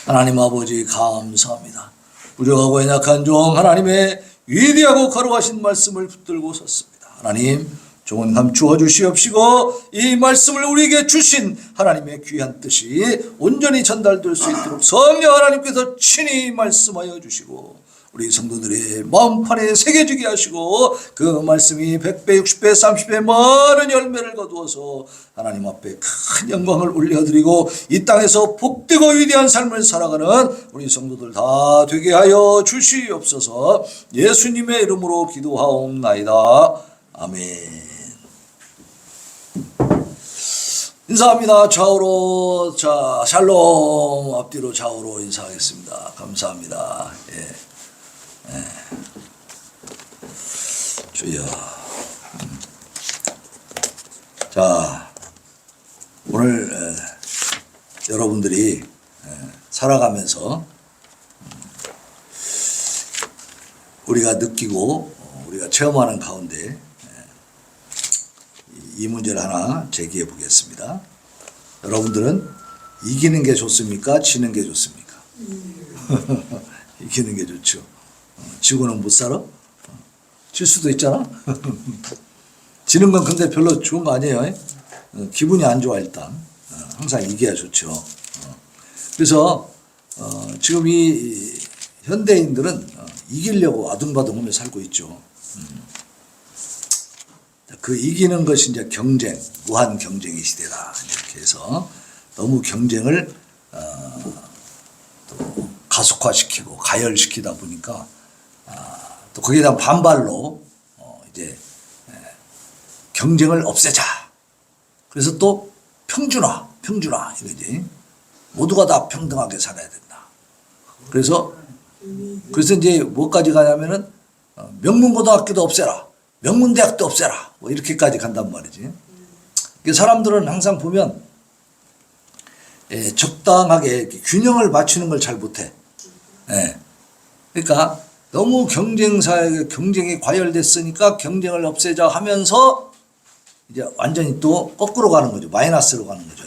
하나님 아버지 감사합니다. 부족하고 연약한 종 하나님의 위대하고 거룩하신 말씀을 붙들고 섰습니다. 하나님 종은 감추어 주시옵시고 이 말씀을 우리에게 주신 하나님의 귀한 뜻이 온전히 전달될 수 있도록 성령 하나님께서 친히 말씀하여 주시고 우리 성도들의 마음판에 새겨지게 하시고 그 말씀이 100배, 60배, 30배 많은 열매를 거두어서 하나님 앞에 큰 영광을 올려드리고 이 땅에서 복되고 위대한 삶을 살아가는 우리 성도들 다 되게 하여 주시옵소서. 예수님의 이름으로 기도하옵나이다. 아멘. 인사합니다. 좌우로, 자, 샬롬. 앞뒤로 좌우로 인사하겠습니다. 감사합니다. 예. 주여. 자, 오늘 여러분들이 살아가면서 우리가 느끼고 우리가 체험하는 가운데 이 문제를 하나 제기해 보겠습니다. 여러분들은 이기는 게 좋습니까? 지는 게 좋습니까? 이기는 게 좋죠. 지고는 못 살아? 질 수도 있잖아. 지는 건 근데 별로 좋은 거 아니에요. 기분이 안 좋아 일단. 항상 이겨야 좋죠. 그래서 지금 이 현대인들은 이기려고 아둥바둥하며 살고 있죠. 그 이기는 것이 이제 경쟁, 무한 경쟁의 시대다 이렇게 해서 너무 경쟁을 또 가속화시키고 가열시키다 보니까 또 거기에다 반발로 이제 경쟁을 없애자. 그래서 또 평준화 이거지. 모두가 다 평등하게 살아야 된다. 그래서 이제 뭐까지 가냐면은 명문고등학교도 없애라, 명문대학도 없애라, 뭐 이렇게까지 간단 말이지. 사람들은 항상 보면 적당하게 균형을 맞추는 걸 잘 못해. 그러니까 너무 경쟁사에 경쟁이 과열됐으니까 경쟁을 없애자 하면서 이제 완전히 또 거꾸로 가는 거죠. 마이너스로 가는 거죠.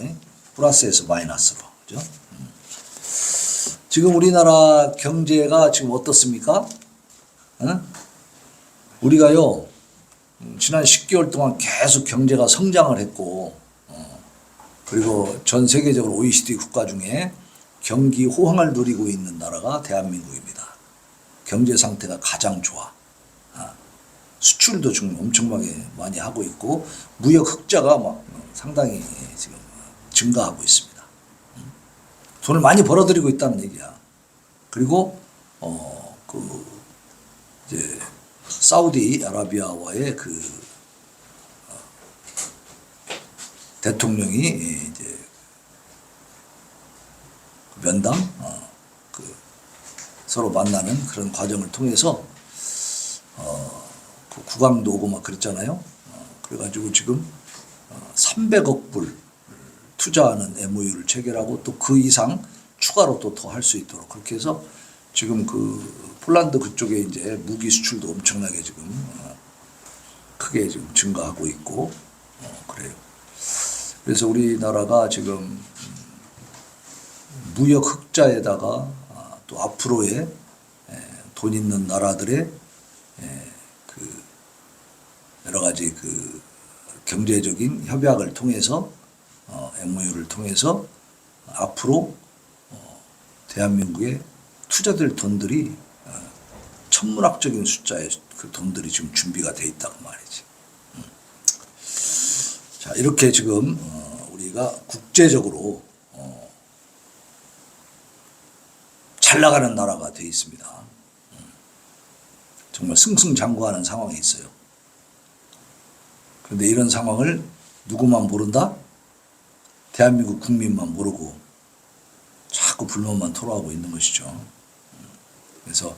플러스에서 마이너스로. 그죠? 지금 우리나라 경제가 지금 어떻습니까? 우리가요, 지난 10개월 동안 계속 경제가 성장을 했고, 그리고 전 세계적으로 OECD 국가 중에 경기 호황을 누리고 있는 나라가 대한민국입니다. 경제 상태가 가장 좋아. 수출도 지금 엄청나게 많이 하고 있고 무역 흑자가 막 상당히 지금 증가하고 있습니다. 돈을 많이 벌어들이고 있다는 얘기야. 그리고 이제 사우디아라비아와의 대통령이 이제 면담 서로 만나는 그런 과정을 통해서 국왕도 오고 막 그랬잖아요. 그래가지고 지금 300억 불 투자하는 MOU를 체결하고 또 그 이상 추가로 또 더 할 수 있도록 그렇게 해서 지금 폴란드 그쪽에 이제 무기 수출도 엄청나게 지금 크게 지금 증가하고 있고 그래요. 그래서 우리나라가 지금 무역 흑자에다가 또 앞으로의 돈 있는 나라들의 여러 가지 경제적인 협약을 통해서 MOU를 통해서 앞으로 대한민국에 투자될 돈들이 천문학적인 숫자의 그 돈들이 지금 준비가 돼 있다고 말이지. 자, 이렇게 지금 우리가 국제적으로 잘 나가는 나라가 돼 있습니다. 정말 승승장구하는 상황에 있어요. 그런데 이런 상황을 누구만 모른다? 대한민국 국민만 모르고 자꾸 불만만 토로하고 있는 것이죠. 그래서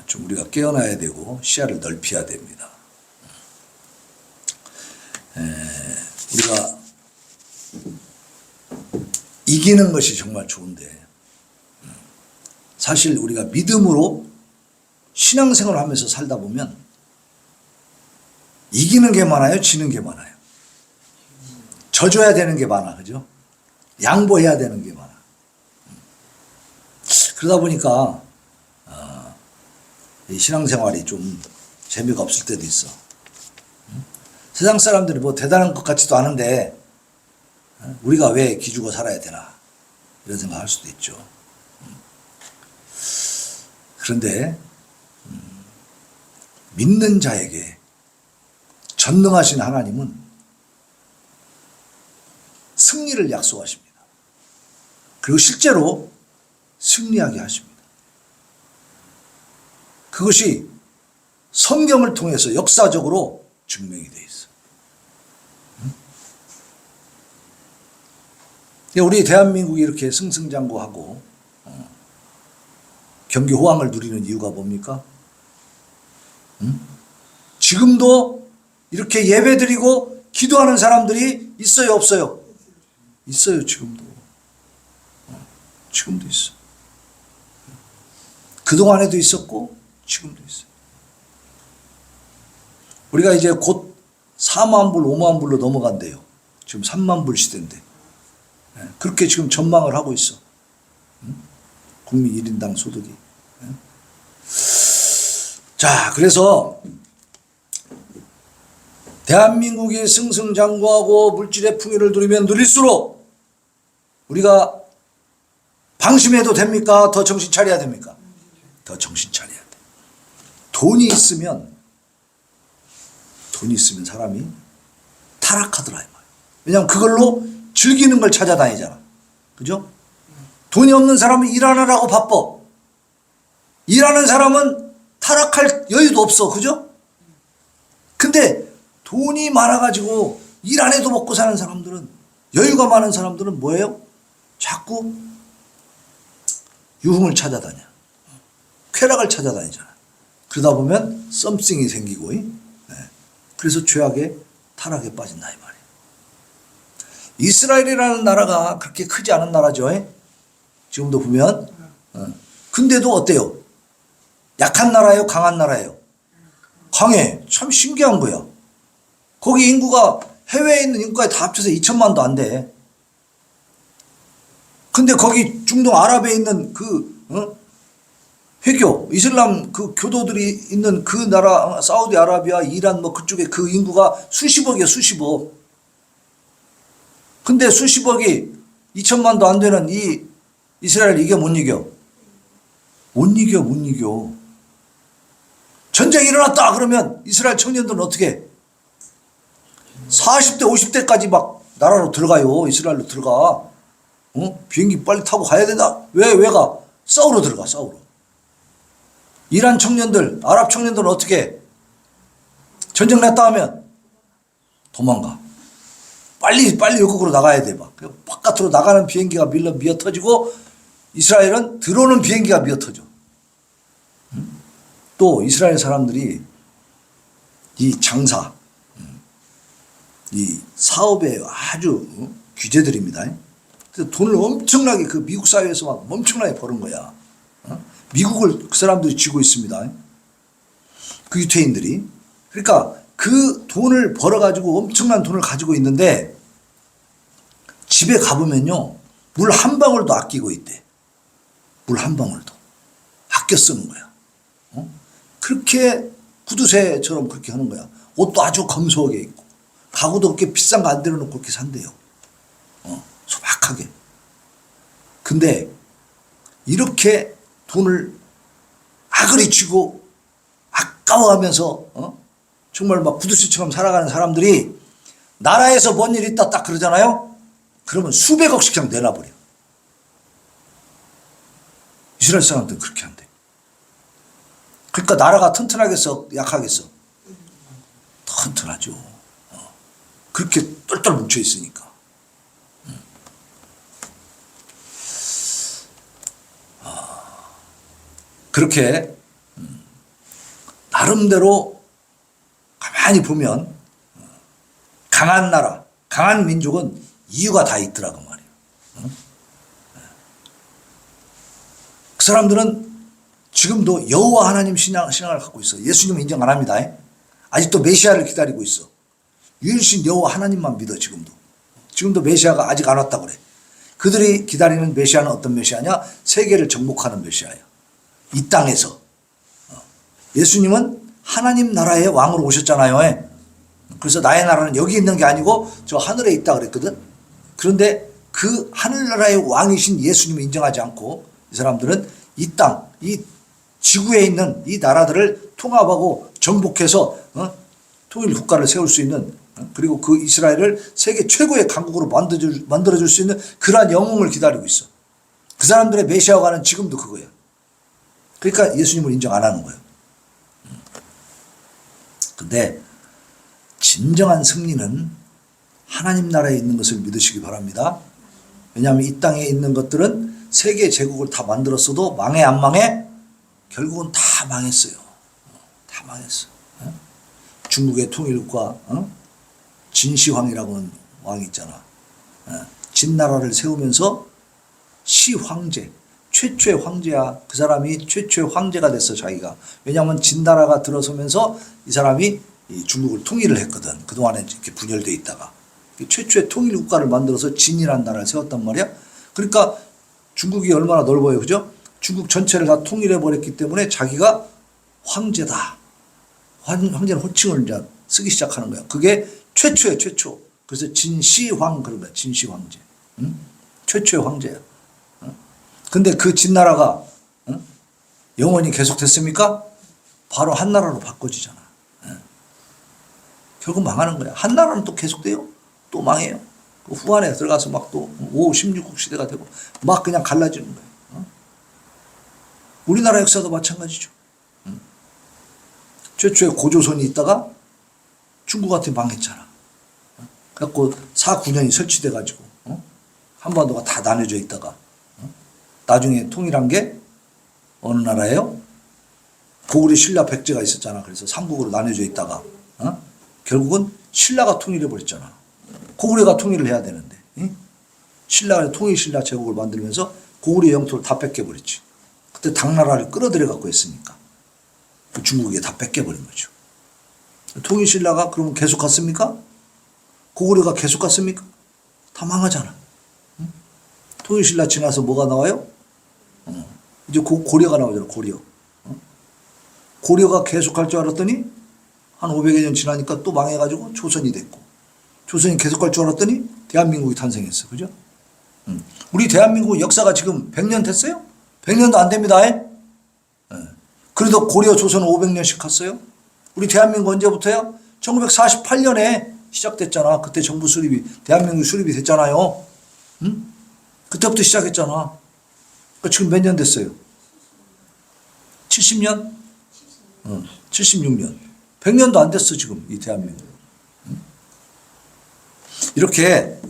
좀 우리가 깨어나야 되고 시야를 넓혀야 됩니다. 우리가 이기는 것이 정말 좋은데 사실 우리가 믿음으로 신앙생활을 하면서 살다 보면 이기는 게 많아요? 지는 게 많아요? 져줘야 되는 게 많아. 그죠? 양보해야 되는 게 많아. 그러다 보니까 이 신앙생활이 좀 재미가 없을 때도 있어. 세상 사람들이 뭐 대단한 것 같지도 않은데 우리가 왜 기죽어 살아야 되나 이런 생각할 수도 있죠. 그런데 믿는 자에게 전능하신 하나님은 승리를 약속하십니다. 그리고 실제로 승리하게 하십니다. 그것이 성경을 통해서 역사적으로 증명이 되어 있어. 우리 대한민국이 이렇게 승승장구하고 경기 호황을 누리는 이유가 뭡니까? 지금도 이렇게 예배드리고 기도하는 사람들이 있어요, 없어요? 있어요, 지금도. 지금도 있어. 그동안에도 있었고 지금도 있어요. 우리가 이제 곧 4만 불, 5만 불로 넘어간대요. 지금 3만 불 시대인데. 그렇게 지금 전망을 하고 있어. 국민 1인당 소득이. 자, 그래서 대한민국이 승승장구하고 물질의 풍요를 누리면 누릴수록 우리가 방심해도 됩니까? 더 정신 차려야 됩니까? 더 정신 차려야 돼. 돈이 있으면 사람이 타락하더라 이 말이야. 왜냐하면 그걸로 즐기는 걸 찾아다니잖아. 그죠? 돈이 없는 사람은 일하느라고 바빠. 일하는 사람은 타락할 여유도 없어. 그죠? 근데 돈이 많아가지고 일 안 해도 먹고 사는 사람들은, 여유가 많은 사람들은 뭐예요? 자꾸 유흥을 찾아다녀. 쾌락을 찾아다니잖아. 그러다 보면 썸씽이 생기고, 그래서 죄악의 타락에 빠진다 이 말이에요. 이스라엘이라는 나라가 그렇게 크지 않은 나라죠. 지금도 보면. 근데도 어때요? 약한 나라예요? 강한 나라예요? 강해. 참 신기한 거야. 거기 인구가 해외에 있는 인구까지 다 합쳐서 2천만도 안 돼. 근데 거기 중동 아랍에 있는 그 회교, 이슬람 그 교도들이 있는 그 나라, 사우디아라비아, 이란 뭐 그쪽에 그 인구가 수십억이야, 수십억. 근데 수십억이 2천만도 안 되는 이 이스라엘 이겨 못 이겨? 못 이겨, 못 이겨. 전쟁이 일어났다 그러면 이스라엘 청년들은 어떻게 해? 40대, 50대까지 막 나라로 들어가요. 이스라엘로 들어가. 비행기 빨리 타고 가야 된다. 왜 가? 싸우러 들어가, 싸우러. 이란 청년들, 아랍 청년들은 어떻게 해? 전쟁 났다 하면 도망가. 빨리 외국으로 나가야 돼. 막. 바깥으로 나가는 비행기가 미어 터지고 이스라엘은 들어오는 비행기가 미어 터져. 또 이스라엘 사람들이 이 장사, 이 사업에 아주 규제들입니다. 그래서 돈을 엄청나게 그 미국 사회에서 막 엄청나게 버는 거야. 미국을 그 사람들이 쥐고 있습니다. 그 유태인들이. 그러니까 그 돈을 벌어가지고 엄청난 돈을 가지고 있는데 집에 가보면요. 물 한 방울도 아끼고 있대. 물 한 방울도. 아껴 쓰는 거야. 그렇게 구두쇠처럼 그렇게 하는 거야. 옷도 아주 검소하게 입고. 가구도 그렇게 비싼 거 안 들여놓고 그렇게 산대요. 소박하게. 근데 이렇게 돈을 아그리 쥐고 아까워하면서 정말 막 구두쇠처럼 살아가는 사람들이 나라에서 뭔 일 있다 딱 그러잖아요. 그러면 수백억씩 그냥 내놔버려. 이스라엘 사람들은 그렇게 한대. 그러니까 나라가 튼튼하겠어, 약하겠어? 튼튼하죠. 그렇게 똘똘 뭉쳐 있으니까. 그렇게 나름대로 가만히 보면 강한 나라, 강한 민족은 이유가 다 있더라고 말이에요. 그 사람들은 지금도 여호와 하나님 신앙을 갖고 있어. 예수님 인정 안 합니다. 아직도 메시아를 기다리고 있어. 유일신 여호와 하나님만 믿어. 지금도 메시아가 아직 안 왔다고 그래. 그들이 기다리는 메시아는 어떤 메시아냐? 세계를 정복하는 메시아예요. 이 땅에서. 예수님은 하나님 나라의 왕으로 오셨잖아요. 그래서 나의 나라는 여기 있는 게 아니고 저 하늘에 있다 그랬거든. 그런데 그 하늘나라의 왕이신 예수님을 인정하지 않고 이 사람들은 이 땅, 이 지구에 있는 이 나라들을 통합하고 정복해서 통일 국가를 세울 수 있는, 그리고 그 이스라엘을 세계 최고의 강국으로 만들어줄 수 있는 그러한 영웅을 기다리고 있어. 그 사람들의 메시아가는 지금도 그거야. 그러니까 예수님을 인정 안 하는 거예요. 근데 진정한 승리는 하나님 나라에 있는 것을 믿으시기 바랍니다. 왜냐하면 이 땅에 있는 것들은 세계 제국을 다 만들었어도 망해 안 망해? 결국은 다 망했어요. 다 망했어. 중국의 통일국가 진시황이라고 하는 왕이 있잖아. 진나라를 세우면서 시황제, 최초의 황제야. 그 사람이 최초의 황제가 됐어, 자기가. 왜냐하면 진나라가 들어서면서 이 사람이 이 중국을 통일을 했거든. 그동안에 이렇게 분열되어 있다가. 최초의 통일 국가를 만들어서 진이라는 나라를 세웠단 말이야. 그러니까 중국이 얼마나 넓어요. 그죠? 중국 전체를 다 통일해 버렸기 때문에 자기가 황제다. 황제는 호칭을 이제 쓰기 시작하는 거야. 그게 최초의 최초. 그래서 진시황 그런 거야. 진시황제. 응? 최초의 황제야. 근데 그 진나라가 영원히 계속됐습니까? 바로 한나라로 바꿔지잖아. 결국 망하는 거야. 한나라는 또 계속돼요. 또 망해요. 그 후한에 들어가서 막 또 5, 16국 시대가 되고 막 그냥 갈라지는 거예요. 우리나라 역사도 마찬가지죠. 최초의 고조선이 있다가 중국한테 망했잖아. 그래갖고 4, 9년이 설치돼가지고 한반도가 다 나눠져 있다가 나중에 통일한 게 어느 나라예요? 고구려 신라 백제가 있었잖아. 그래서 삼국으로 나눠져 있다가 결국은 신라가 통일해 버렸잖아. 고구려가 통일을 해야 되는데 신라가 통일 신라 제국을 만들면서 고구려 영토를 다 뺏겨버렸지. 그때 당나라를 끌어들여 갖고 했으니까 중국에 다 뺏겨버린 거죠. 통일 신라가 그러면 계속 갔습니까? 고구려가 계속 갔습니까? 다 망하잖아. 통일 신라 지나서 뭐가 나와요? 이제 고려가 나오잖아. 고려가 계속 갈 줄 알았더니 한 500여 년 지나니까 또 망해가지고 조선이 됐고, 조선이 계속 갈 줄 알았더니 대한민국이 탄생했어. 그죠? 우리 대한민국 역사가 지금 100년 됐어요? 100년도 안 됩니다. 그래도 고려 조선 500년씩 갔어요. 우리 대한민국 언제부터요? 1948년에 시작됐잖아. 그때 정부 수립이, 대한민국 수립이 됐잖아요. 그때부터 시작했잖아. 그러니까 지금 몇 년 됐어요? 70년? 76년. 100년도 안 됐어, 지금, 이 대한민국. 이렇게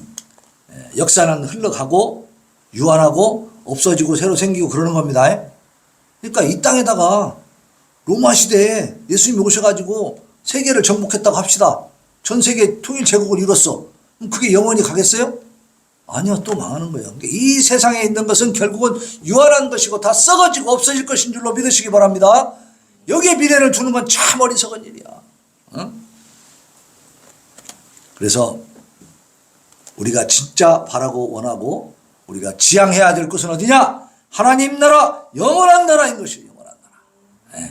역사는 흘러가고, 유한하고, 없어지고, 새로 생기고 그러는 겁니다. 그러니까 이 땅에다가 로마 시대에 예수님이 오셔가지고 세계를 정복했다고 합시다. 전 세계 통일 제국을 이뤘어. 그럼 그게 영원히 가겠어요? 아니요, 또 망하는 거예요. 이 세상에 있는 것은 결국은 유한한 것이고 다 썩어지고 없어질 것인 줄로 믿으시기 바랍니다. 여기에 미래를 두는 건 참 어리석은 일이야. 그래서 우리가 진짜 바라고 원하고 우리가 지향해야 될 것은 어디냐? 하나님 나라, 영원한 나라인 것이에요. 영원한 나라.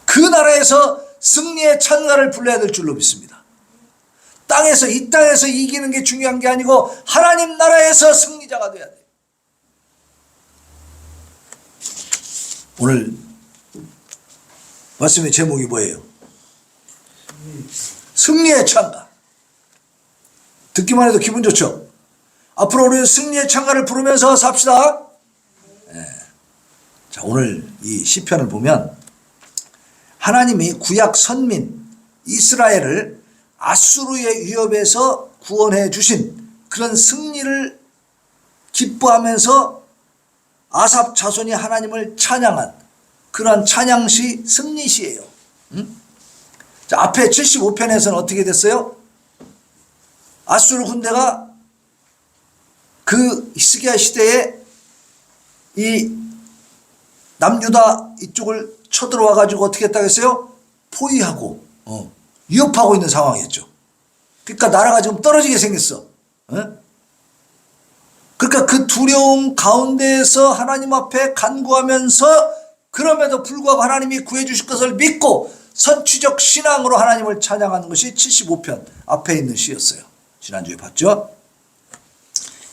그 나라에서 승리의 찬가를 불러야 될 줄로 믿습니다. 땅에서, 이 땅에서 이기는 게 중요한 게 아니고 하나님 나라에서 승리자가 돼야 돼요. 오늘 말씀의 제목이 뭐예요? 승리의 찬가. 듣기만 해도 기분 좋죠? 앞으로 우리 승리의 찬가를 부르면서 삽시다. 자, 오늘 이 시편을 보면 하나님이 구약 선민 이스라엘을 아수르의 위협에서 구원해 주신 그런 승리를 기뻐하면서 아삽 자손이 하나님을 찬양한 그런 찬양시 승리시예요. 자, 앞에 75편에서는 어떻게 됐어요? 아수르 군대가 그 히스기야 시대에 이 남유다 이쪽을 쳐들어와 가지고 어떻게 했다고 했어요? 포위하고 위협하고 있는 상황이었죠. 그러니까 나라가 지금 떨어지게 생겼어. 그러니까 그 두려움 가운데에서 하나님 앞에 간구하면서 그럼에도 불구하고 하나님이 구해주실 것을 믿고 선취적 신앙으로 하나님을 찬양하는 것이 75편 앞에 있는 시였어요. 지난주에 봤죠?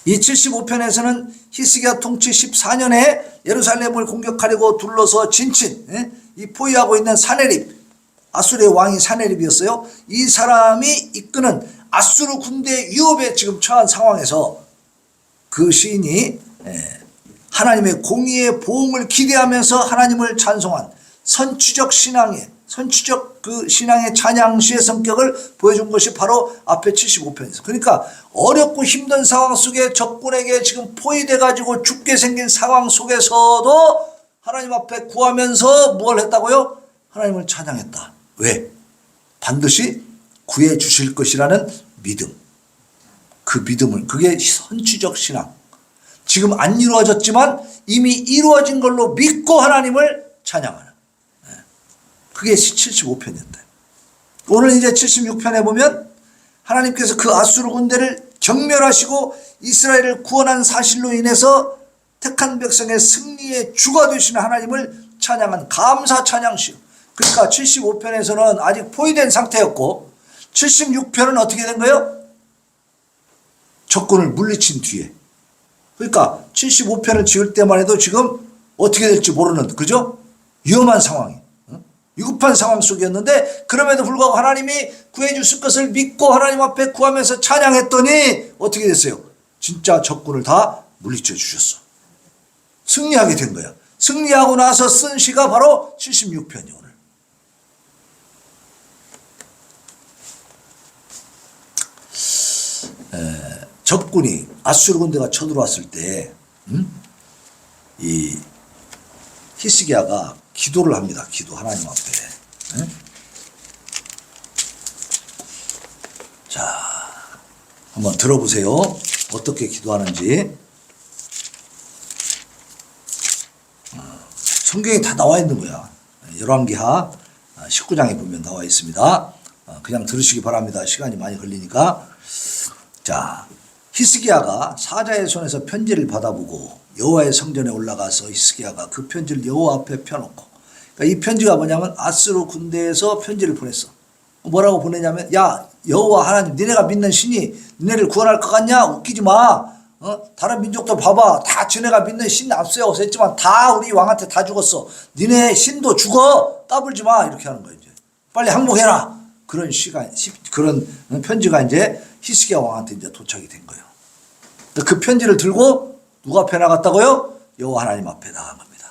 이 75편에서는 히스기야 통치 14년에 예루살렘을 공격하려고 둘러서 진친 이 포위하고 있는 사네립, 아수르의 왕이 사네립이었어요. 이 사람이 이끄는 아수르 군대 위협에 지금 처한 상황에서 그 시인이 하나님의 공의의 보응을 기대하면서 하나님을 찬송한 선취적 그 신앙의 찬양시의 성격을 보여준 것이 바로 앞에 75편이었어요. 그러니까 어렵고 힘든 상황 속에 적군에게 지금 포위돼 가지고 죽게 생긴 상황 속에서도 하나님 앞에 구하면서 뭘 했다고요? 하나님을 찬양했다. 왜? 반드시 구해 주실 것이라는 믿음. 그 믿음을, 그게 선취적 신앙. 지금 안 이루어졌지만 이미 이루어진 걸로 믿고 하나님을 찬양하는. 그게 75편이었다. 오늘 이제 76편에 보면 하나님께서 그 아수르 군대를 경멸하시고 이스라엘을 구원한 사실로 인해서 택한 백성의 승리의 주가 되시는 하나님을 찬양한 감사 찬양시요. 그러니까 75편에서는 아직 포위된 상태였고 76편은 어떻게 된 거예요? 적군을 물리친 뒤에. 그러니까 75편을 지을 때만 해도 지금 어떻게 될지 모르는, 그죠? 위험한 상황이. 위급한 상황 속이었는데 그럼에도 불구하고 하나님이 구해 주실 것을 믿고 하나님 앞에 구하면서 찬양했더니 어떻게 됐어요? 진짜 적군을 다 물리쳐 주셨어. 승리하게 된 거야. 승리하고 나서 쓴 시가 바로 76편이 오늘. 적군이 아수르 군대가 쳐들어왔을 때 이 히스기야가 기도를 합니다. 기도 하나님 앞에. 자, 한번 들어보세요. 어떻게 기도하는지. 성경에 다 나와 있는 거야. 열왕기하 19장에 보면 나와 있습니다. 그냥 들으시기 바랍니다. 시간이 많이 걸리니까. 자, 히스기야가 사자의 손에서 편지를 받아보고 여호와의 성전에 올라가서 히스기야가 그 편지를 여호와 앞에 펴놓고, 그러니까 이 편지가 뭐냐면 아수르 군대에서 편지를 보냈어. 뭐라고 보내냐면, 야 여호와 하나님, 니네가 믿는 신이 니네를 구원할 것 같냐? 웃기지 마. 다른 민족도 봐봐. 다 지네가 믿는 신 앞세워서 했지만 다 우리 왕한테 다 죽었어. 니네 신도 죽어. 까불지 마. 이렇게 하는 거예요. 이제 빨리 항복해라. 그런 그런 편지가 이제 히스기야 왕한테 이제 도착이 된 거예요. 그 편지를 들고 누가 앞에 나갔다고요? 여호와 하나님 앞에 나간 겁니다.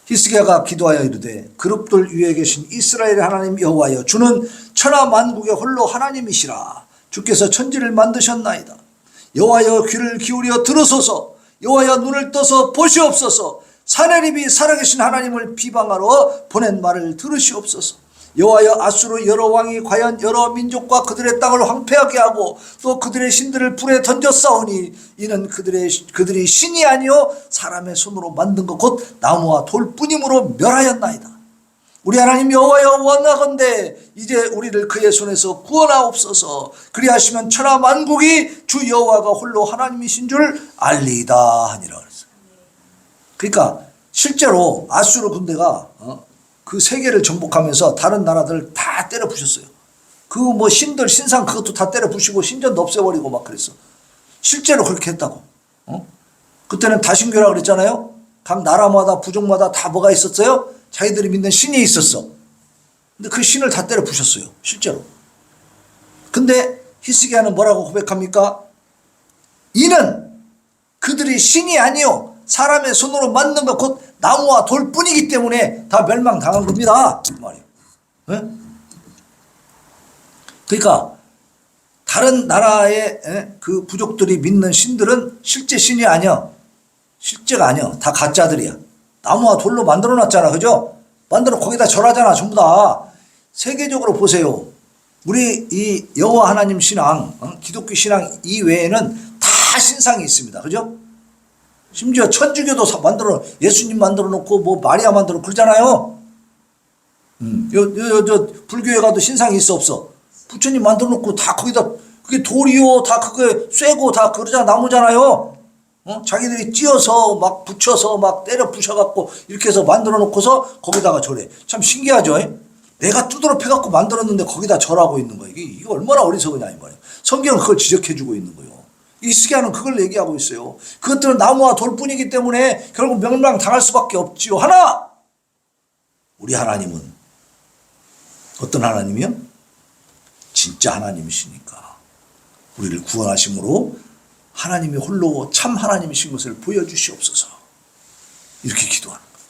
히스기야가 기도하여 이르되 그룹들 위에 계신 이스라엘의 하나님 여호와여, 주는 천하 만국의 홀로 하나님이시라. 주께서 천지를 만드셨나이다. 여호와여, 귀를 기울여 들으소서. 여호와여, 눈을 떠서 보시옵소서. 사내립이 살아계신 하나님을 비방하러 보낸 말을 들으시옵소서. 여호와여, 아수르 여러 왕이 과연 여러 민족과 그들의 땅을 황폐하게 하고 또 그들의 신들을 불에 던져 싸우니 이는 그들이 신이 아니요 사람의 손으로 만든 것 곧 나무와 돌뿐이므로 멸하였나이다. 우리 하나님 여호와여, 원하건대 이제 우리를 그의 손에서 구원하옵소서. 그리하시면 천하 만국이 주 여호와가 홀로 하나님이신 줄 알리이다 하니라 그랬어요. 그러니까 실제로 아수르 군대가 그 세계를 정복하면서 다른 나라들 다 때려 부셨어요. 그 뭐 신들 신상 그것도 다 때려 부시고 신전도 없애버리고 막 그랬어. 실제로 그렇게 했다고. 그때는 다신교라 그랬잖아요. 각 나라마다 부족마다 다 뭐가 있었어요? 자기들이 믿는 신이 있었어. 근데 그 신을 다 때려 부셨어요. 실제로. 근데 히스기야는 뭐라고 고백합니까? 이는 그들이 신이 아니요 사람의 손으로 만든 것 곧 나무와 돌뿐이기 때문에 다 멸망당한 겁니다. 말이에요. 네? 그러니까 다른 나라의 그 부족들이 믿는 신들은 실제 신이 아니야. 실제가 아니야. 다 가짜들이야. 나무와 돌로 만들어 놨잖아. 그죠? 만들어 거기다 절하잖아. 전부 다. 세계적으로 보세요. 우리 이 여호와 하나님 신앙, 기독교 신앙 이외에는 다 신상이 있습니다. 그죠? 심지어 천주교도 만들어, 예수님 만들어 놓고 뭐 마리아 만들어 그러잖아요. 불교에 가도 신상이 있어 없어? 부처님 만들어 놓고 다 거기다, 그게 돌이요 다 그게 쇠고 다 그러잖아. 나무잖아요. 자기들이 찧어서 막 붙여서 막 때려 부셔갖고 이렇게 해서 만들어 놓고서 거기다가 절해. 참 신기하죠? 내가 두드러 패갖고 만들었는데 거기다 절하고 있는 거예요. 이게 얼마나 어리석으냐 이 말이에요. 성경은 그걸 지적해주고 있는 거예요. 이스기야는 그걸 얘기하고 있어요. 그것들은 나무와 돌뿐이기 때문에 결국 멸망 당할 수밖에 없지요. 하나! 우리 하나님은 어떤 하나님이요? 진짜 하나님이시니까 우리를 구원하심으로 하나님이 홀로 참 하나님이신 것을 보여주시옵소서. 이렇게 기도하는 거예요.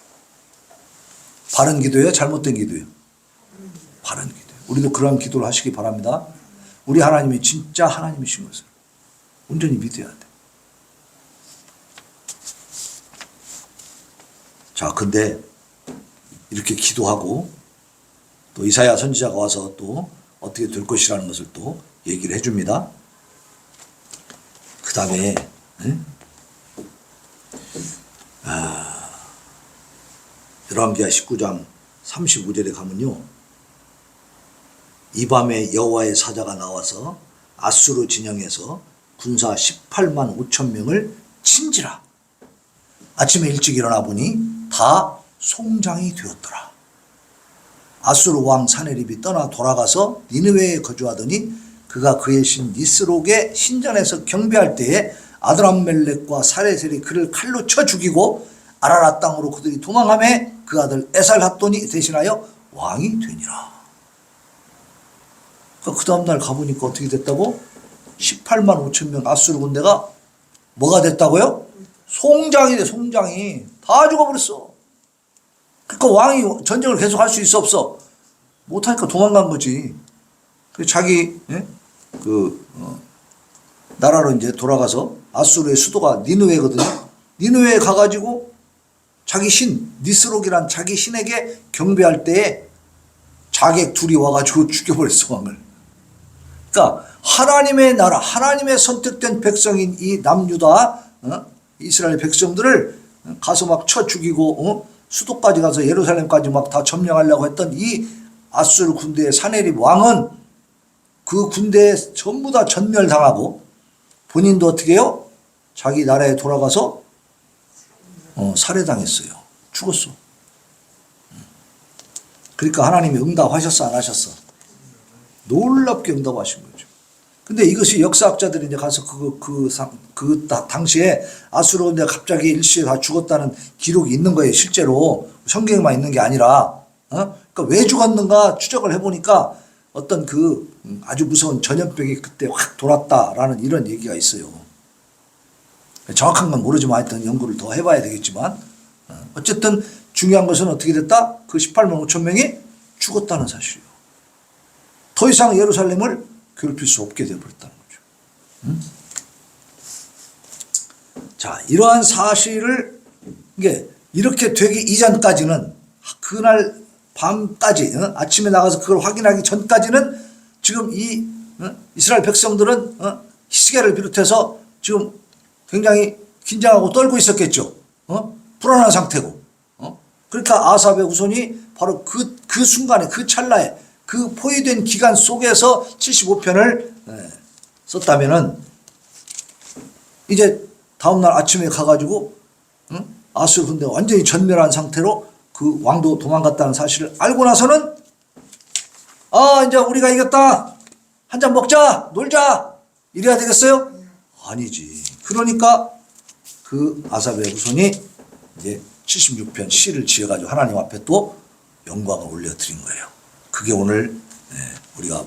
바른 기도예요? 잘못된 기도예요? 바른 기도예요. 우리도 그러한 기도를 하시기 바랍니다. 우리 하나님이 진짜 하나님이신 것을 온전히 믿어야 돼. 자, 근데 이렇게 기도하고 또 이사야 선지자가 와서 또 어떻게 될 것이라는 것을 또 얘기를 해줍니다. 그 다음에 열왕기하 19장 35절에 가면요, 이 밤에 여호와의 사자가 나와서 아수르 진영에서 군사 18만 5천 명을 친지라. 아침에 일찍 일어나 보니 다 송장이 되었더라. 아수르 왕 사네립이 떠나 돌아가서 니느웨에 거주하더니 그가 그의 신 니스록의 신전에서 경배할 때에 아드람멜렉과 사레셀이 그를 칼로 쳐 죽이고 아라라 땅으로 그들이 도망하매 그 아들 에살핫돈이 대신하여 왕이 되니라. 그 다음날 가보니까 어떻게 됐다고? 18만 5천 명 아수르 군대가 뭐가 됐다고요? 송장이 돼. 송장이 다 죽어버렸어. 그러니까 왕이 전쟁을 계속 할 수 있어 없어? 못하니까 도망간 거지. 자기 나라로 이제 돌아가서 아수르의 수도가 니느웨거든요. 니느웨에 가가지고 자기 신 니스록이란 자기 신에게 경배할 때에 자객 둘이 와가지고 죽여버렸어, 왕을. 그러니까 하나님의 나라, 하나님의 선택된 백성인 이 남유다 이스라엘 백성들을 가서 막 쳐 죽이고 수도까지 가서 예루살렘까지 막 다 점령하려고 했던 이 아수르 군대의 사네립 왕은 그 군대에 전부 다 전멸당하고 본인도 어떻게 해요? 자기 나라에 돌아가서 살해당했어요. 죽었어. 그러니까 하나님이 응답하셨어, 안 하셨어? 놀랍게 응답하신 거죠. 근데 이것이 역사학자들이 이제 가서 그 당시에 아수르 군대가 갑자기 일시에 다 죽었다는 기록이 있는 거예요. 실제로 성경에만 있는 게 아니라. 그러니까 왜 죽었는가 추적을 해보니까 어떤 아주 무서운 전염병이 그때 확 돌았다라는 이런 얘기가 있어요. 정확한 건 모르지만 하여튼 연구를 더 해봐야 되겠지만 어쨌든 중요한 것은 어떻게 됐다? 그 18만 5천 명이 죽었다는 사실이에요. 더 이상 예루살렘을 괴롭힐 수 없게 되어버렸다는 거죠. 자, 이러한 사실을 이렇게 되기 이전까지는 그날 밤까지 아침에 나가서 그걸 확인하기 전까지는 지금 이 이스라엘 백성들은 히스기야를 비롯해서 지금 굉장히 긴장하고 떨고 있었겠죠. 불안한 상태고. 그러니까 아삽의 후손이 바로 그 순간에 그 찰나에 그 포위된 기간 속에서 75편을 썼다면은 이제 다음날 아침에 가가지고 아수르 군대가 완전히 전멸한 상태로 그 왕도 도망갔다는 사실을 알고 나서는 이제 우리가 이겼다. 한 잔 먹자. 놀자. 이래야 되겠어요? 아니지. 그러니까 그 아삽의 후손이 이제 76편 시를 지어가지고 하나님 앞에 또 영광을 올려드린 거예요. 그게 오늘 우리가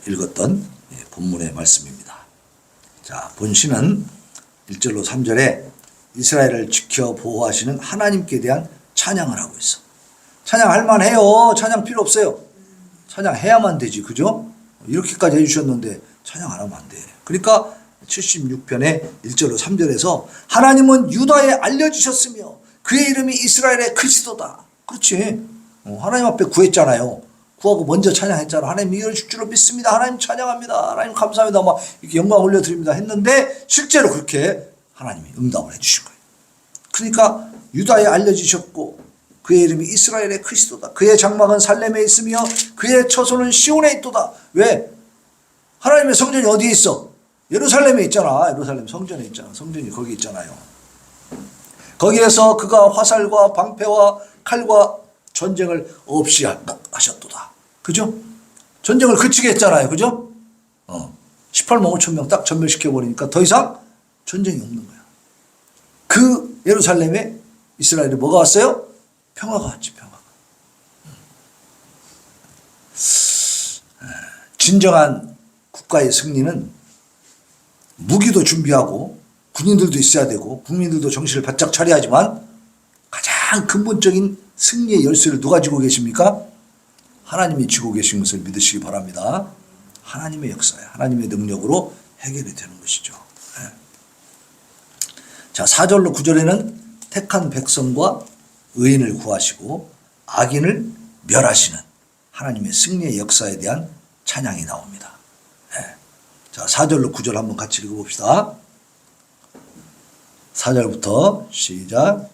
읽었던 본문의 말씀입니다. 자, 본시는 1절로 3절에 이스라엘을 지켜 보호하시는 하나님께 대한 찬양을 하고 있어. 찬양할 만해요. 찬양 필요 없어요. 찬양해야만 되지. 그죠? 이렇게까지 해주셨는데 찬양 안 하면 안 돼. 그러니까 76편의 1절로 3절에서 하나님은 유다에 알려주셨으며 그의 이름이 이스라엘의 그리스도다. 그렇지. 하나님 앞에 구했잖아요. 구하고 먼저 찬양했잖아. 하나님 이루실 줄로 믿습니다. 하나님 찬양합니다. 하나님 감사합니다. 막 이렇게 영광 올려드립니다 했는데 실제로 그렇게 하나님이 응답을 해주신 거예요. 그러니까 유다에 알려주셨고 그의 이름이 이스라엘의 그리스도다. 그의 장막은 살렘에 있으며 그의 처소는 시온에 있도다. 왜? 하나님의 성전이 어디에 있어? 예루살렘에 있잖아. 예루살렘 성전에 있잖아. 성전이 거기 있잖아요. 거기에서 그가 화살과 방패와 칼과 전쟁을 없이 하셨도다. 그죠? 전쟁을 그치게 했잖아요. 그죠? 18만 5천 명 딱 전멸시켜버리니까 더 이상 전쟁이 없는 거야. 그 예루살렘에 이스라엘에 뭐가 왔어요? 평화가 왔지, 평화가. 진정한 국가의 승리는 무기도 준비하고 군인들도 있어야 되고 국민들도 정신을 바짝 차려야지만 가장 근본적인 승리의 열쇠를 누가 쥐고 계십니까? 하나님이 쥐고 계신 것을 믿으시기 바랍니다. 하나님의 역사야. 하나님의 능력으로 해결이 되는 것이죠. 자, 4절로 9절에는 택한 백성과 의인을 구하시고 악인을 멸하시는 하나님의 승리의 역사에 대한 찬양이 나옵니다. 자, 4절로 9절 한번 같이 읽어봅시다. 4절부터 시작.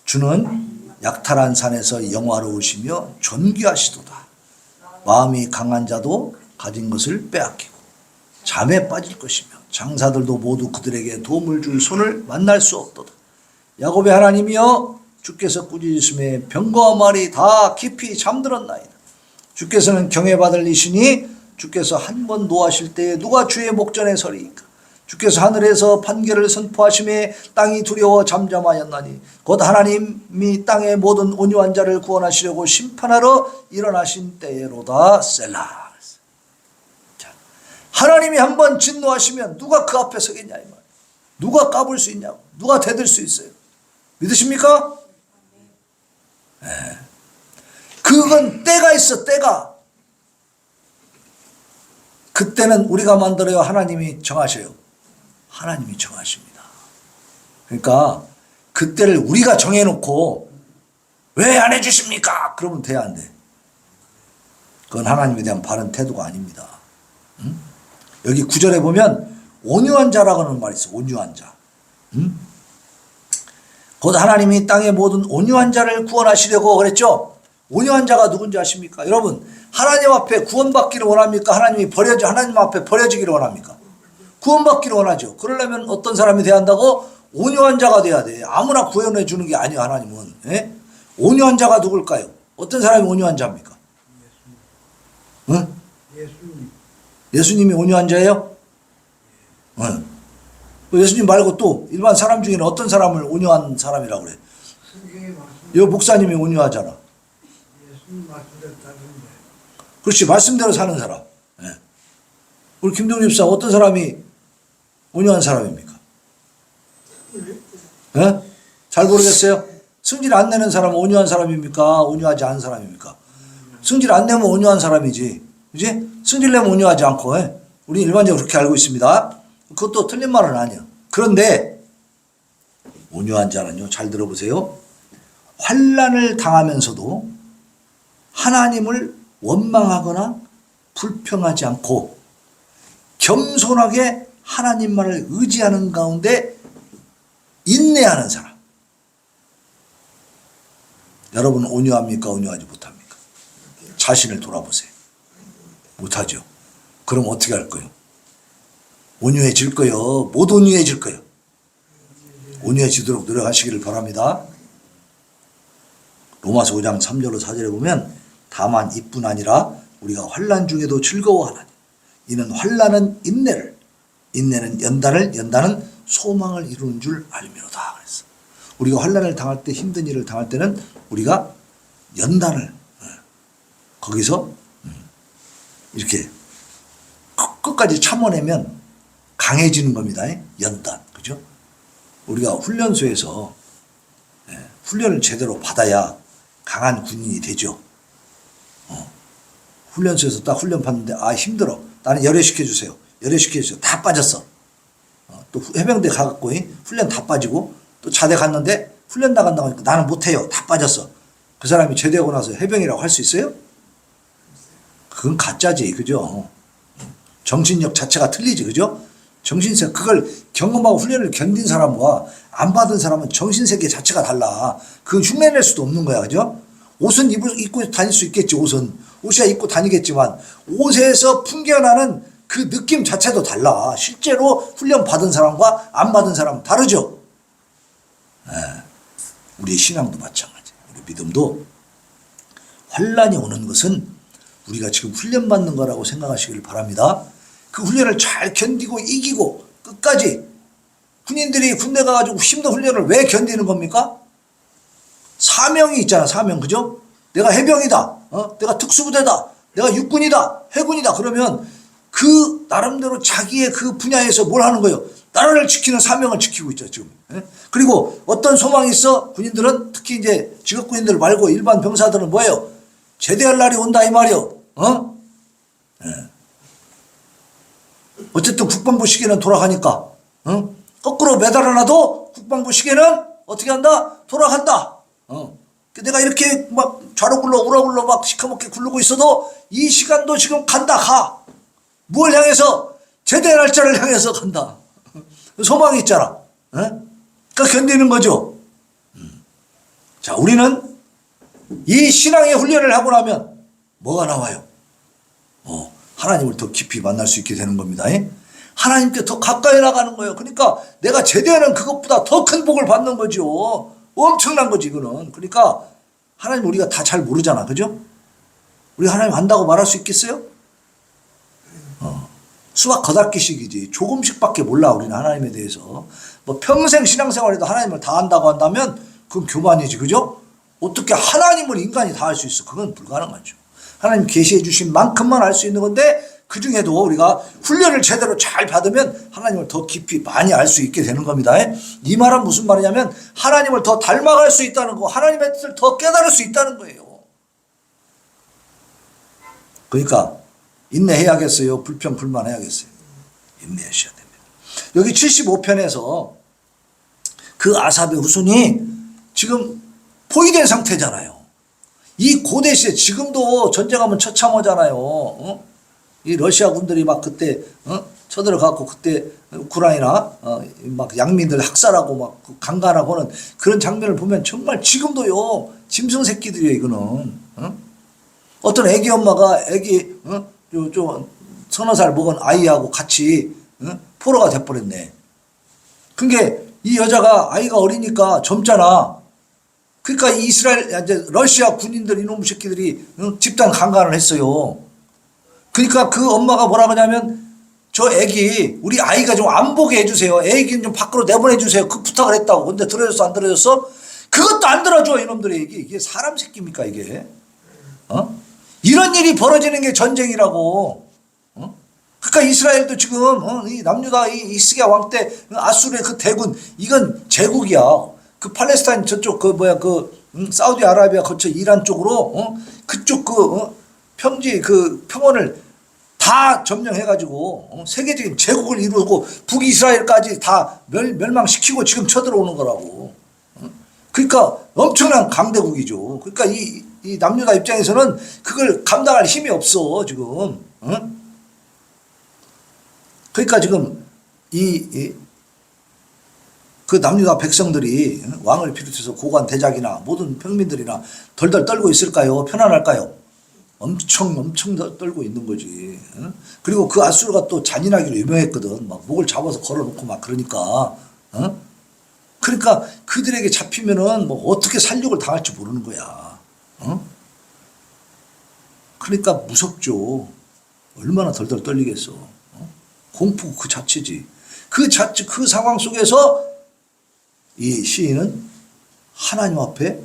주는 약탈한 산에서 영화로우시며 존귀하시도다. 마음이 강한 자도 가진 것을 빼앗기고 잠에 빠질 것이며 장사들도 모두 그들에게 도움을 줄 손을 만날 수 없도다. 야곱의 하나님이여, 주께서 꾸짖으심에 병거와 말이 다 깊이 잠들었나이다. 주께서는 경외받을 이시니 주께서 한 번 노하실 때에 누가 주의 목전에 서리이까. 주께서 하늘에서 판결을 선포하심에 땅이 두려워 잠잠하였나니 곧 하나님이 땅의 모든 온유한 자를 구원하시려고 심판하러 일어나신 때로다. 셀라. 자, 하나님이 한번 진노하시면 누가 그 앞에 서겠냐 이 말. 누가 까불 수 있냐고. 누가 대들 수 있어요. 믿으십니까? 네. 그건 때가 있어, 때가. 그때는 우리가 만들어요? 하나님이 정하셔요? 하나님이 정하십니다. 그러니까 그때를 우리가 정해놓고 왜 안 해주십니까? 그러면 돼야 안 돼. 그건 하나님에 대한 바른 태도가 아닙니다. 응? 여기 9절에 보면 온유한 자라고 하는 말이 있어. 온유한 자. 응? 곧 하나님이 땅의 모든 온유한 자를 구원하시려고 그랬죠. 온유한 자가 누군지 아십니까? 여러분, 하나님 앞에 구원받기를 원합니까? 하나님 앞에 버려지기를 원합니까? 구원받기를 원하죠. 그러려면 어떤 사람이 돼야 한다고? 온유한 자가 돼야 돼. 아무나 구원해 주는 게 아니에요, 하나님은. 예? 온유한 자가 누굴까요? 어떤 사람이 온유한 자입니까? 응? 예수님이 온유한 자예요? 응. 예수님 말고 또 일반 사람 중에는 어떤 사람을 온유한 사람이라고 그래? 여 목사님이 온유하잖아. 그렇지, 말씀대로 사는 사람. 예. 우리 김동립 사 어떤 사람이 온유한 사람입니까? 예? 잘 모르겠어요. 승질 안 내는 사람은 온유한 사람입니까? 온유하지 않은 사람입니까? 승질 안 내면 온유한 사람이지. 그지? 승질 내면 온유하지 않고. 예? 우리 일반적으로 그렇게 알고 있습니다. 그것도 틀린 말은 아니에요. 그런데 온유한 자는요, 잘 들어보세요. 환난을 당하면서도 하나님을 원망하거나 불평하지 않고 겸손하게 하나님만을 의지하는 가운데 인내하는 사람. 여러분 온유합니까? 온유하지 못합니까? 자신을 돌아보세요. 못하죠. 그럼 어떻게 할 거예요? 온유해질 거예요? 못 온유해질 거예요? 온유해지도록 노력하시기를 바랍니다. 로마서 5장 3절로 4절에 보면 다만 이뿐 아니라 우리가 환난 중에도 즐거워하나니 이는 환난은 인내를, 인내는 연단을, 연단은 소망을 이루는 줄 알미로다. 그랬어. 우리가 환난을 당할 때, 힘든 일을 당할 때는 우리가 연단을 거기서 이렇게 끝까지 참아내면 강해지는 겁니다. 연단. 그죠? 우리가 훈련소에서 훈련을 제대로 받아야 강한 군인이 되죠. 훈련소에서 딱 훈련 받는데 아 힘들어. 나는 열애시켜주세요. 열애시켜주세요. 다 빠졌어. 또 해병대 가갖고 훈련 다 빠지고 또 자대 갔는데 훈련 나간다고 하니까 나는 못해요. 다 빠졌어. 그 사람이 제대하고 나서 해병이라고 할 수 있어요? 그건 가짜지. 그죠? 정신력 자체가 틀리지. 그죠? 정신세 그걸 경험하고 훈련을 견딘 사람과 안 받은 사람은 정신세계 자체가 달라. 그건 흉내낼 수도 없는 거야. 그죠? 옷은 입고 다닐 수 있겠지. 옷이야 입고 다니겠지만 옷에서 풍겨나는 그 느낌 자체도 달라. 실제로 훈련 받은 사람과 안 받은 사람은 다르죠. 우리 신앙도 마찬가지. 우리 믿음도 환란이 오는 것은 우리가 지금 훈련받는 거라고 생각하시길 바랍니다. 그 훈련을 잘 견디고 이기고 끝까지 군인들이 군대 가가지고 힘든 훈련을 왜 견디는 겁니까? 사명이 있잖아. 사명. 그죠? 내가 해병이다. 내가 특수부대다. 내가 육군이다. 해군이다. 그러면 그 나름대로 자기의 그 분야에서 뭘 하는 거예요? 나라를 지키는 사명을 지키고 있죠, 지금. 그리고 어떤 소망이 있어? 군인들은 특히 이제 직업군인들 말고 일반 병사들은 뭐예요? 제대할 날이 온다 이 말이요. 어쨌든 국방부 시계는 돌아가니까. 거꾸로 매달아놔도 국방부 시계는 어떻게 한다? 돌아간다. 내가 이렇게 막 좌로 굴러 우로 굴러 막 시커멓게 굴르고 있어도 이 시간도 지금 간다 가. 뭘 향해서? 제대의 날짜를 향해서 간다. 소망이 있잖아. 그러니까 견디는 거죠. 자, 우리는 이 신앙의 훈련을 하고 나면 뭐가 나와요? 하나님을 더 깊이 만날 수 있게 되는 겁니다. 하나님께 더 가까이 나가는 거예요. 그러니까 내가 제대하는 그것보다 더 큰 복을 받는 거죠. 엄청난 거지, 이거는. 그러니까 하나님 우리가 다 잘 모르잖아. 그죠? 우리 하나님 안다고 말할 수 있겠어요? 수박 거닫기식이지. 조금씩밖에 몰라, 우리는 하나님에 대해서. 뭐 평생 신앙생활에도 하나님을 다 안다고 한다면 그건 교만이지. 그죠? 어떻게 하나님을 인간이 다 알 수 있어? 그건 불가능하죠. 하나님 계시해 주신 만큼만 알 수 있는 건데 그 중에도 우리가 훈련을 제대로 잘 받으면 하나님을 더 깊이 많이 알 수 있게 되는 겁니다. 이 말은 무슨 말이냐면 하나님을 더 닮아갈 수 있다는 거, 하나님의 뜻을 더 깨달을 수 있다는 거예요. 그러니까 인내해야겠어요? 불평 불만해야겠어요? 인내하셔야 됩니다. 여기 75편에서 그 아삽의 후손이 지금 포위된 상태잖아요. 이 고대 시대 지금도 전쟁하면 처참하잖아요. 이 러시아 군들이 막 그때 쳐들어가고 그때 우크라이나 막 양민들 학살하고 막 강간하고 하는 그런 장면을 보면 정말 지금도요 짐승 새끼들이에요. 이거는 어떤 애기 엄마가 애기 좀 서너 살 먹은 아이하고 같이 포로가 돼버렸네. 그게 이 여자가 아이가 어리니까 젊잖아. 그러니까 이스라엘 이제 러시아 군인들 이놈 새끼들이 집단 강간을 했어요. 그러니까 그 엄마가 뭐라 그러냐면 저 애기 우리 아이가 좀 안 보게 해주세요. 애기는 좀 밖으로 내보내주세요. 그 부탁을 했다고. 근데 들어줬어 안 들어줬어? 그것도 안 들어줘 이놈들의 얘기. 이게 사람 새끼입니까 이게? 이런 일이 벌어지는 게 전쟁이라고. 그러니까 이스라엘도 지금 이 남유다 이 히스기야 왕 때 아수르의 그 대군 이건 제국이야. 그 팔레스타인 저쪽 그 뭐야 그 사우디아라비아 거쳐 이란 쪽으로 그쪽 그 평지 그 평원을 다 점령해가지고 세계적인 제국을 이루고 북이스라엘까지 다 멸망시키고 지금 쳐들어오는 거라고. 그러니까 엄청난 강대국이죠. 그러니까 이 남유다 입장에서는 그걸 감당할 힘이 없어 지금. 그러니까 지금 그 남유다 백성들이 왕을 비롯해서 고관 대작이나 모든 평민들이나 덜덜 떨고 있을까요? 편안할까요? 엄청 떨고 있는 거지. 그리고 그 아수르가 또 잔인하기로 유명했거든. 막 목을 잡아서 걸어놓고 막 그러니까. 그러니까 그들에게 잡히면은 뭐 어떻게 살육을 당할지 모르는 거야. 그러니까 무섭죠. 얼마나 덜덜 떨리겠어. 공포 그 자체지. 그 상황 속에서 이 시인은 하나님 앞에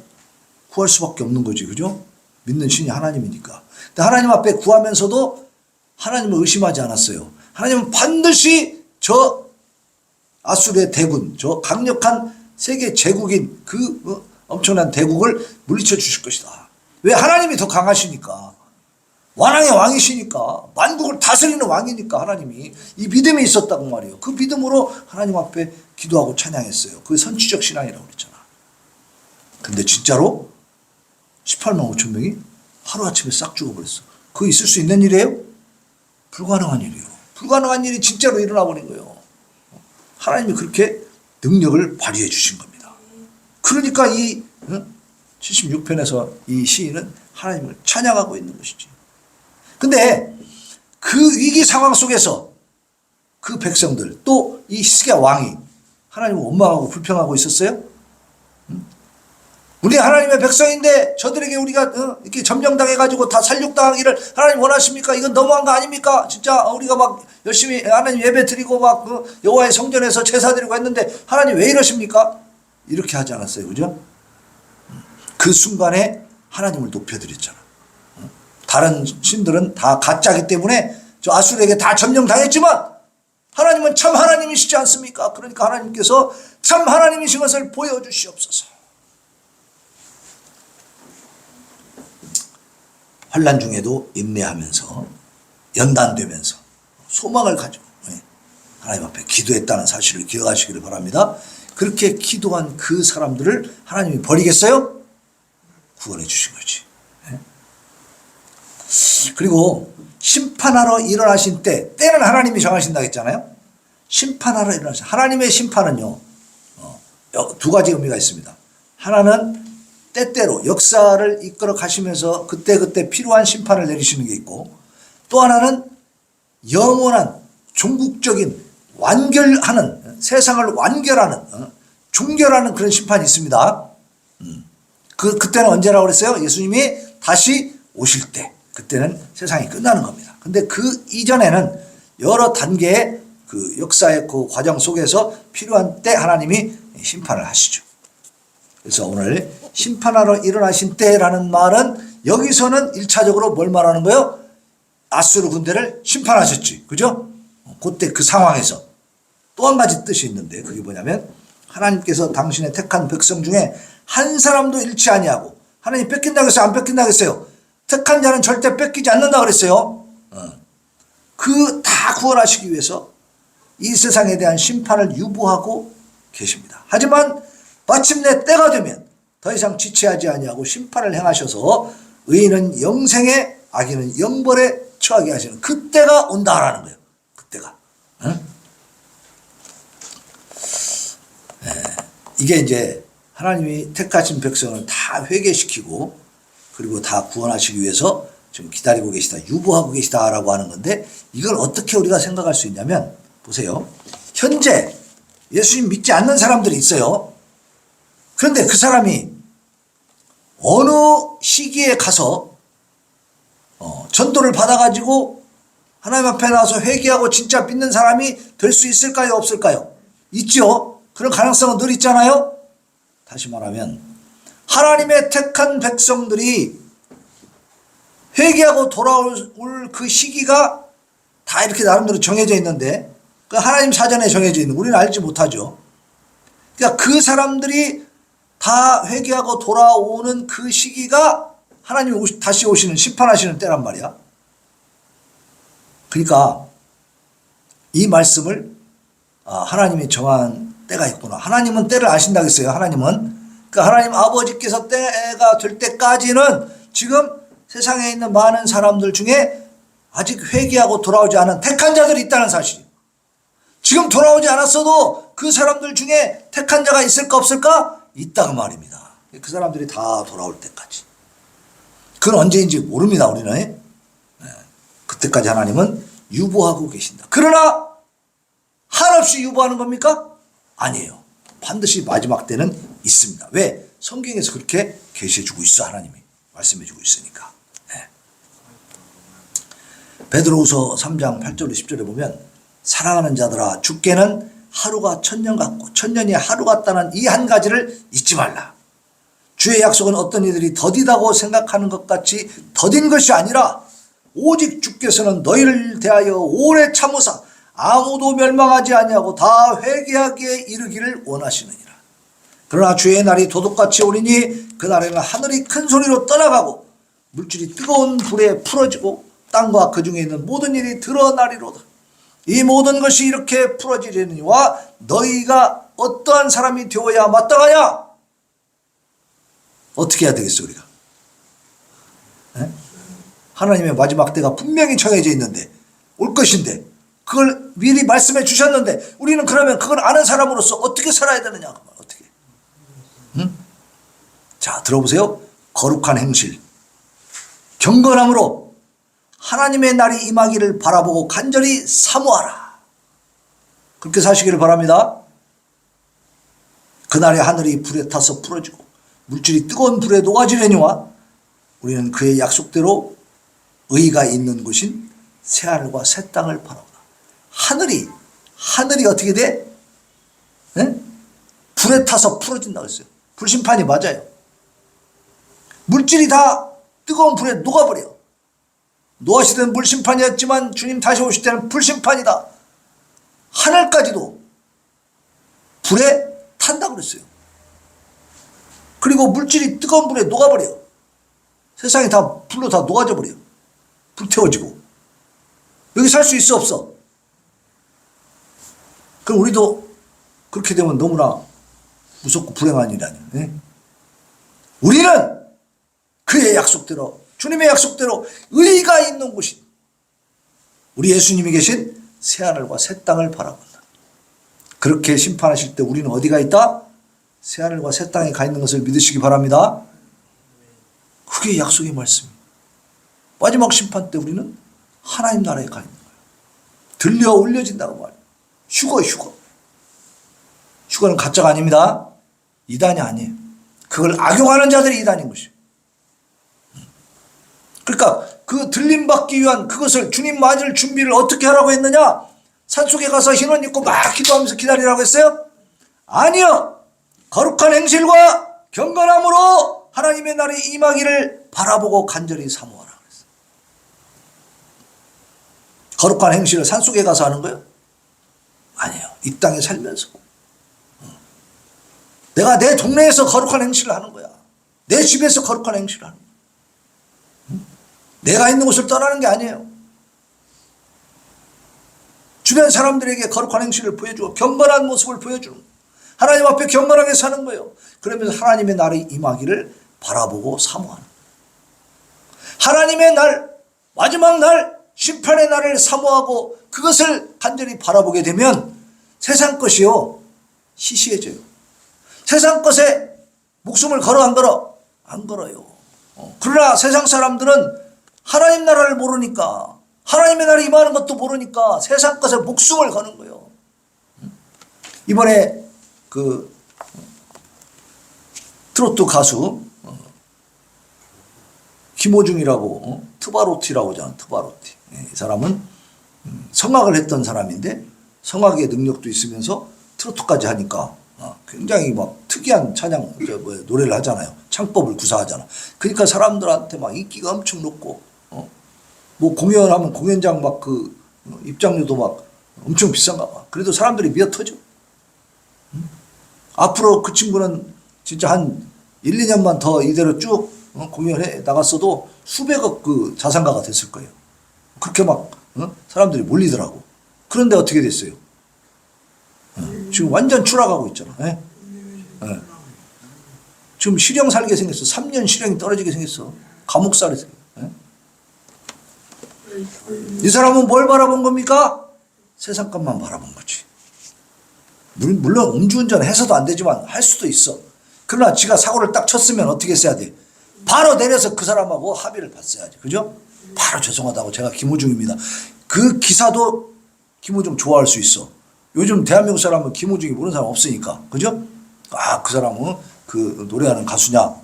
구할 수밖에 없는 거지. 그죠? 믿는 신이 하나님이니까. 근데 하나님 앞에 구하면서도 하나님을 의심하지 않았어요. 하나님은 반드시 저 아수르의 대군, 저 강력한 세계 제국인 그 엄청난 대국을 물리쳐 주실 것이다. 왜? 하나님이 더 강하시니까. 왕의 왕이시니까. 만국을 다스리는 왕이니까 하나님이. 이 믿음이 있었다고 말이에요. 그 믿음으로 하나님 앞에 기도하고 찬양했어요. 그게 선취적 신앙이라고 그랬잖아. 근데 진짜로 18만 5천 명이 하루아침에 싹 죽어버렸어. 그거 있을 수 있는 일이에요? 불가능한 일이에요. 불가능한 일이 진짜로 일어나 버린 거예요. 하나님이 그렇게 능력을 발휘해 주신 겁니다. 그러니까 이 76편에서 이 시인은 하나님을 찬양하고 있는 것이지. 근데 그 위기 상황 속에서 그 백성들 또 이 히스기야 왕이 하나님을 원망하고 불평하고 있었어요? 우리 하나님의 백성인데 저들에게 우리가 이렇게 점령당해가지고 다 살육당하기를 하나님 원하십니까? 이건 너무한 거 아닙니까? 진짜 우리가 막 열심히 하나님 예배 드리고 막 여호와의 성전에서 제사 드리고 했는데 하나님 왜 이러십니까? 이렇게 하지 않았어요, 그죠? 그 순간에 하나님을 높여드렸잖아. 다른 신들은 다 가짜기 때문에 저 아수르에게 다 점령당했지만 하나님은 참 하나님이시지 않습니까? 그러니까 하나님께서 참 하나님이신 것을 보여주시옵소서. 환난 중에도 인내하면서 연단되면서 소망을 가지고 하나님 앞에 기도했다는 사실을 기억하시기를 바랍니다. 그렇게 기도한 그 사람들을 하나님이 버리겠어요? 구원해 주신 거지. 그리고 심판하러 일어나신 때는 하나님이 정하신다고 했잖아요. 심판하러 일어나신 하나님의 심판은요, 두 가지 의미가 있습니다. 하나는 때때로 역사를 이끌어 가시면서 그때그때 필요한 심판을 내리시는 게 있고, 또 하나는 영원한 종국적인 완결하는, 세상을 완결하는, 종결하는 그런 심판이 있습니다. 그때는 언제라고 그랬어요? 예수님이 다시 오실 때, 그때는 세상이 끝나는 겁니다. 근데 그 이전에는 여러 단계의 그 역사의 그 과정 속에서 필요한 때 하나님이 심판을 하시죠. 그래서 오늘 심판하러 일어나신 때라는 말은 여기서는 1차적으로 뭘 말하는 거예요? 아수르 군대를 심판하셨지. 그죠? 그때 그 상황에서 또 한 가지 뜻이 있는데 그게 뭐냐면 하나님께서 당신의 택한 백성 중에 한 사람도 잃지 아니하고, 하나님 뺏긴다고 했어요? 안 뺏긴다고 했어요? 택한 자는 절대 뺏기지 않는다 그랬어요. 그 다 구원하시기 위해서 이 세상에 대한 심판을 유보하고 계십니다. 하지만 마침내 때가 되면 더 이상 지체하지 아니하고 심판을 행하셔서 의인은 영생에 악인은 영벌에 처하게 하시는 그때가 온다라는 거예요. 그때가. 이게 이제 하나님이 택하신 백성을 다 회개시키고 그리고 다 구원하시기 위해서 지금 기다리고 계시다, 유보하고 계시다라고 하는 건데, 이걸 어떻게 우리가 생각할 수 있냐면, 보세요. 현재 예수님 믿지 않는 사람들이 있어요. 그런데 그 사람이 어느 시기에 가서 전도를 받아가지고 하나님 앞에 나와서 회개하고 진짜 믿는 사람이 될 수 있을까요? 없을까요? 있죠. 그런 가능성은 늘 있잖아요. 다시 말하면 하나님의 택한 백성들이 회개하고 돌아올 그 시기가 다 이렇게 나름대로 정해져 있는데, 그 하나님 사전에 정해져 있는, 우리는 알지 못하죠. 그러니까 그 사람들이 다 회개하고 돌아오는 그 시기가 하나님이 다시 오시는, 심판하시는 때란 말이야. 그러니까 이 말씀을 하나님이 정한 때가 있구나. 하나님은 때를 아신다고 했어요. 하나님은. 그러니까 하나님 아버지께서 때가 될 때까지는 지금 세상에 있는 많은 사람들 중에 아직 회개하고 돌아오지 않은 택한 자들이 있다는 사실이에요. 지금 돌아오지 않았어도 그 사람들 중에 택한 자가 있을까 없을까? 있다고 말입니다. 그 사람들이 다 돌아올 때까지. 그건 언제인지 모릅니다, 우리는. 그때까지 하나님은 유보하고 계신다. 그러나 한없이 유보하는 겁니까? 아니에요. 반드시 마지막 때는 있습니다. 왜? 성경에서 그렇게 계시해주고 있어. 하나님이 말씀해주고 있으니까. 베드로후서 3장 8절로 10절에 보면, 사랑하는 자들아, 주께는 하루가 천년 같고 천년이 하루 같다는 이 한 가지를 잊지 말라. 주의 약속은 어떤 이들이 더디다고 생각하는 것 같이 더딘 것이 아니라 오직 주께서는 너희를 대하여 오래 참으사 아무도 멸망하지 아니하고 다 회개하기에 이르기를 원하시느니라. 그러나 주의 날이 도둑같이 오리니 그날에는 하늘이 큰 소리로 떠나가고 물질이 뜨거운 불에 풀어지고 땅과 그 중에 있는 모든 일이 드러나리로다. 이 모든 것이 이렇게 풀어지려니와 너희가 어떠한 사람이 되어야 마땅하냐? 어떻게 해야 되겠어 우리가? 하나님의 마지막 때가 분명히 정해져 있는데, 올 것인데, 그걸 미리 말씀해 주셨는데 우리는 그러면 그걸 아는 사람으로서 어떻게 살아야 되느냐? 어떻게? 자, 들어보세요. 거룩한 행실, 경건함으로 하나님의 날이 임하기를 바라보고 간절히 사모하라. 그렇게 사시기를 바랍니다. 그날에 하늘이 불에 타서 풀어지고 물질이 뜨거운 불에 녹아지려니와 우리는 그의 약속대로 의가 있는 곳인 새하늘과 새 땅을 바라보다. 하늘이 어떻게 돼? 네? 불에 타서 풀어진다고 했어요. 불심판이 맞아요. 물질이 다 뜨거운 불에 녹아버려. 노아시 때는 물심판이었지만 주님 다시 오실 때는 불심판이다. 하늘까지도 불에 탄다고 그랬어요. 그리고 물질이 뜨거운 불에 녹아버려. 세상이 다 불로 다 녹아져 버려. 불태워지고. 여기 살 수 있어 없어? 그럼 우리도 그렇게 되면 너무나 무섭고 불행한 일이 아니에요. 네? 우리는 그의 약속대로, 주님의 약속대로 의가 있는 곳인 우리 예수님이 계신 새하늘과 새 땅을 바라본다. 그렇게 심판하실 때 우리는 어디가 있다? 새하늘과 새 땅에 가 있는 것을 믿으시기 바랍니다. 그게 약속의 말씀입니다. 마지막 심판 때 우리는 하나님 나라에 가 있는 거예요. 들려 올려진다고 말해요. 휴거. 휴거는 가짜가 아닙니다. 이단이 아니에요. 그걸 악용하는 자들이 이단인 것이에요. 그러니까 그 들림받기 위한 그것을 주님 맞을 준비를 어떻게 하라고 했느냐? 산속에 가서 흰옷 입고 막 기도하면서 기다리라고 했어요? 아니요. 거룩한 행실과 경건함으로 하나님의 날이 임하기를 바라보고 간절히 사모하라 그랬어요. 거룩한 행실을 산속에 가서 하는 거예요? 아니에요. 이 땅에 살면서. 내가 내 동네에서 거룩한 행실을 하는 거야. 내 집에서 거룩한 행실을 하는 거야. 내가 있는 곳을 떠나는 게 아니에요. 주변 사람들에게 거룩한 행실을 보여주고 경건한 모습을 보여주는 거예요. 하나님 앞에 경건하게 사는 거예요. 그러면서 하나님의 날이 임하기를 바라보고 사모하는 거예요. 하나님의 날, 마지막 날, 심판의 날을 사모하고 그것을 간절히 바라보게 되면 세상 것이요 시시해져요. 세상 것에 목숨을 걸어 안 걸어? 안 걸어요. 그러나 세상 사람들은 하나님 나라를 모르니까, 하나님의 날이 임하는 것도 모르니까 세상 것에 목숨을 거는 거예요. 이번에 그 트로트 가수 김호중이라고, 트바로티라고 하잖아. 트바로티. 이 사람은 성악을 했던 사람인데 성악의 능력도 있으면서 트로트까지 하니까 굉장히 막 특이한 찬양 노래를 하잖아요. 창법을 구사하잖아. 그러니까 사람들한테 막 인기가 엄청 높고, 뭐 공연하면 공연장 막 그 입장료도 막 엄청 비싼가 봐. 그래도 사람들이 미어 터져. 앞으로 그 친구는 진짜 한 1, 2년만 더 이대로 쭉 공연해 나갔어도 수백억 그 자산가가 됐을 거예요. 그렇게 막 사람들이 몰리더라고. 그런데 어떻게 됐어요? 지금 완전 추락하고 있잖아. 예? 예. 지금 실형 살게 생겼어. 3년 실형이 떨어지게 생겼어. 감옥 살이 생겼어. 예? 이 사람은 뭘 바라본 겁니까? 세상 것만 바라본 거지. 물론 음주운전 해서도 안 되지만 할 수도 있어. 그러나 지가 사고를 딱 쳤으면 어떻게 했어야 돼? 바로 내려서 그 사람하고 합의를 봤어야지. 그죠? 바로 죄송하다고, 제가 김호중입니다. 그 기사도 김호중 좋아할 수 있어. 요즘 대한민국 사람은 김호중이 모르는 사람 없으니까. 그죠? 아, 그 사람은 그 노래하는 가수냐?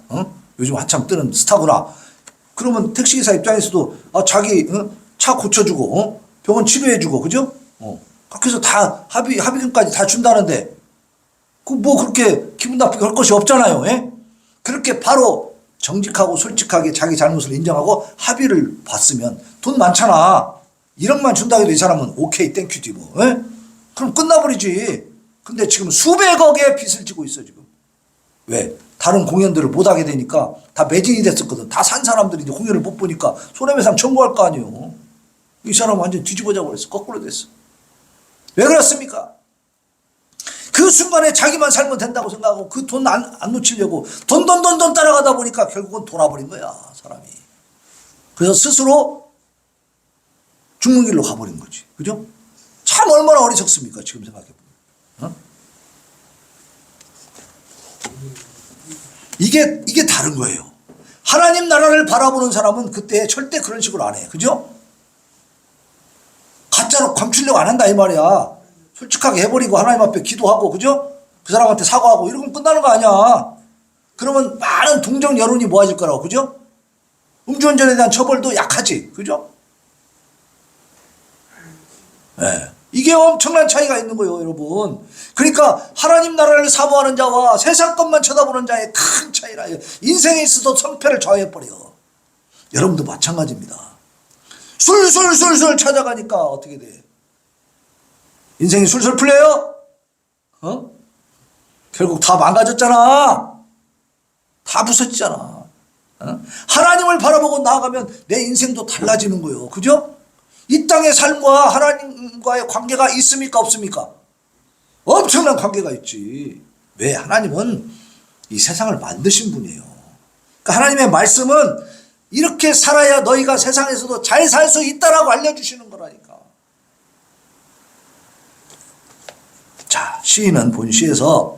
요즘 한참 뜨는 스타구나. 그러면 택시기사 입장에서도 자기 차 고쳐주고 병원 치료해주고, 그죠? 그렇게 해서 다 합의금까지 다 준다는데 그 뭐 그렇게 기분 나쁘게 할 것이 없잖아요. 예? 그렇게 바로 정직하고 솔직하게 자기 잘못을 인정하고 합의를 봤으면 돈 많잖아. 1억만 준다 해도 이 사람은 오케이 땡큐지 뭐. 예? 그럼 끝나버리지. 근데 지금 수백억의 빚을 지고 있어 지금. 왜? 다른 공연들을 못하게 되니까 다 매진이 됐었거든. 다 산 사람들이 이제 공연을 못 보니까 손해배상 청구할 거 아니에요. 이 사람 완전 뒤집어져 버렸어. 거꾸로 됐어. 왜 그렇습니까? 그 순간에 자기만 살면 된다고 생각하고 그 돈 안 놓치려고 돈 따라가다 보니까 결국은 돌아버린 거야, 사람이. 그래서 스스로 죽는 길로 가버린 거지. 그죠? 참 얼마나 어리석습니까? 지금 생각해보면. 이게 다른 거예요. 하나님 나라를 바라보는 사람은 그때 절대 그런 식으로 안 해. 그죠? 감추려고 안 한다 이 말이야. 솔직하게 해버리고 하나님 앞에 기도하고, 그죠? 그 사람한테 사과하고 이러면 끝나는 거 아니야. 그러면 많은 동정 여론이 모아질 거라고, 그죠? 음주운전에 대한 처벌도 약하지, 그죠? 네. 이게 엄청난 차이가 있는 거예요, 여러분. 그러니까 하나님 나라를 사모하는 자와 세상 것만 쳐다보는 자의 큰 차이라. 인생에 있어서 성패를 좌우해버려. 여러분도 마찬가지입니다. 술술술술 찾아가니까 어떻게 돼? 인생이 술술 풀려요? 결국 다 망가졌잖아. 다 부서지잖아. 하나님을 바라보고 나아가면 내 인생도 달라지는 거예요. 그죠? 이 땅의 삶과 하나님과의 관계가 있습니까? 없습니까? 엄청난 관계가 있지. 왜? 하나님은 이 세상을 만드신 분이에요. 그러니까 하나님의 말씀은 이렇게 살아야 너희가 세상에서도 잘 살 수 있다라고 알려주시는 거라니까. 자, 시인은 본시에서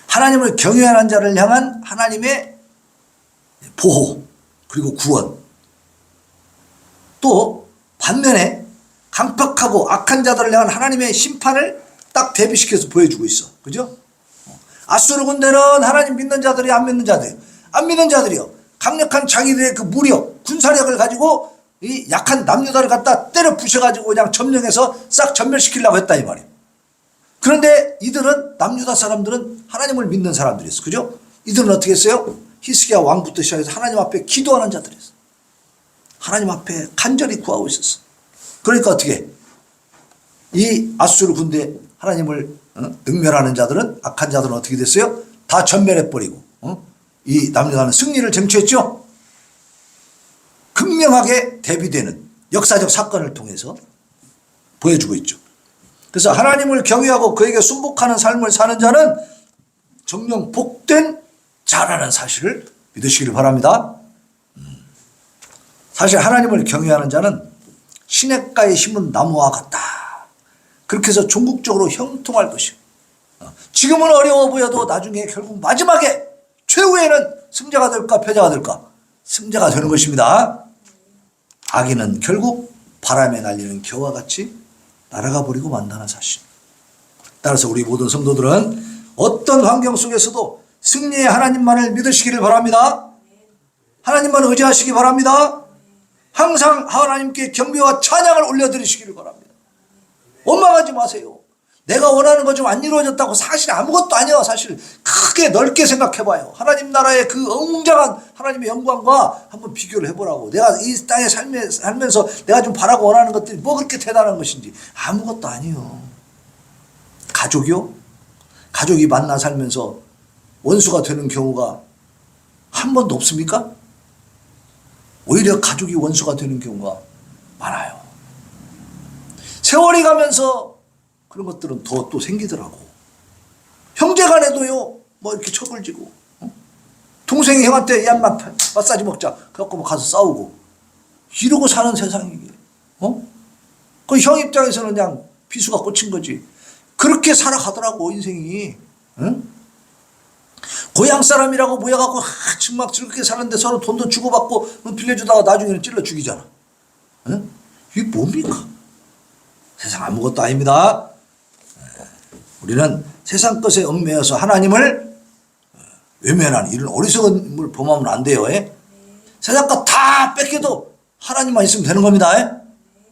하나님을 경외하는 자를 향한 하나님의 보호 그리고 구원, 또 반면에 강팍하고 악한 자들을 향한 하나님의 심판을 딱 대비시켜서 보여주고 있어. 그죠? 아수르 군대는 하나님 믿는 자들이 안 믿는 자들, 안 믿는 자들이요, 강력한 자기들의 그 무력, 군사력을 가지고 이 약한 남유다를 갖다 때려 부셔가지고 그냥 점령해서 싹 전멸시키려고 했다 이 말이에요. 그런데 이들은, 남유다 사람들은 하나님을 믿는 사람들이었어. 그죠? 이들은 어떻게 했어요? 히스기야 왕부터 시작해서 하나님 앞에 기도하는 자들이었어. 하나님 앞에 간절히 구하고 있었어. 그러니까 어떻게? 이 아수르 군대 하나님을 능멸하는 자들은, 악한 자들은 어떻게 됐어요? 다 전멸해버리고 이 남유다는 승리를 쟁취했죠. 극명하게 대비되는 역사적 사건을 통해서 보여주고 있죠. 그래서 하나님을 경외하고 그에게 순복하는 삶을 사는 자는 정녕 복된 자라는 사실을 믿으시기를 바랍니다. 사실 하나님을 경외하는 자는 시냇가에 심은 나무와 같다. 그렇게 해서 종국적으로 형통할 것이고, 지금은 어려워 보여도 나중에 결국 마지막에 최후에는 승자가 될까 패자가 될까? 승자가 되는 것입니다. 악인은 결국 바람에 날리는 겨와 같이 날아가 버리고 만다는 사실. 따라서 우리 모든 성도들은 어떤 환경 속에서도 승리의 하나님만을 믿으시기를 바랍니다. 하나님만 의지하시기 바랍니다. 항상 하나님께 경배와 찬양을 올려드리시기를 바랍니다. 원망하지 마세요. 내가 원하는 거 좀 안 이루어졌다고 사실 아무것도 아니야. 사실 크게 넓게 생각해봐요. 하나님 나라의 그 웅장한 하나님의 영광과 한번 비교를 해보라고. 내가 이 땅에 살면서 내가 좀 바라고 원하는 것들이 뭐 그렇게 대단한 것인지. 아무것도 아니요. 가족이요? 가족이 만나 살면서 원수가 되는 경우가 한 번도 없습니까? 오히려 가족이 원수가 되는 경우가 많아요. 세월이 가면서 그런 것들은 더 또 생기더라고. 형제간에도요, 뭐 이렇게 척을지고, 동생이 형한테 야, 마사지 먹자. 그래갖고 뭐 가서 싸우고, 이러고 사는 세상이게. 그 형 입장에서는 그냥 비수가 꽂힌 거지. 그렇게 살아가더라고, 인생이. 고향 사람이라고 모여갖고 정말 즐겁게 사는데 서로 돈도 주고받고 빌려주다가 나중에는 찔러 죽이잖아. 이게 뭡니까? 세상 아무것도 아닙니다. 우리는 세상 것에 얽매여서 하나님을 외면하는 이런 어리석은 범하면 안 돼요. 세상 것 다 뺏겨도 하나님만 있으면 되는 겁니다.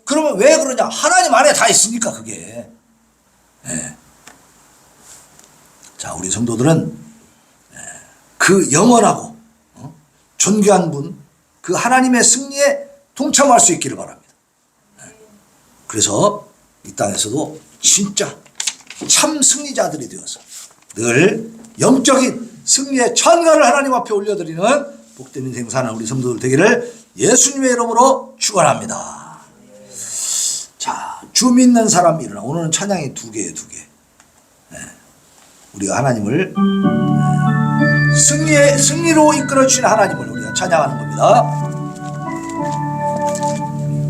그러면 왜 그러냐? 하나님 안에 다 있으니까 그게. 자, 우리 성도들은 그 영원하고 존귀한 분, 그 하나님의 승리에 동참할 수 있기를 바랍니다. 그래서 이 땅에서도 진짜 참 승리자들이 되어서 늘 영적인 승리의 찬가를 하나님 앞에 올려드리는 복된 인생 사는 우리 성도들 되기를 예수님의 이름으로 축원합니다. 자, 주 믿는 사람이 일어나. 오늘은 찬양이 두 개예요, 두 개. 우리가 하나님을 승리로 이끌어주시는 하나님을 우리가 찬양하는 겁니다.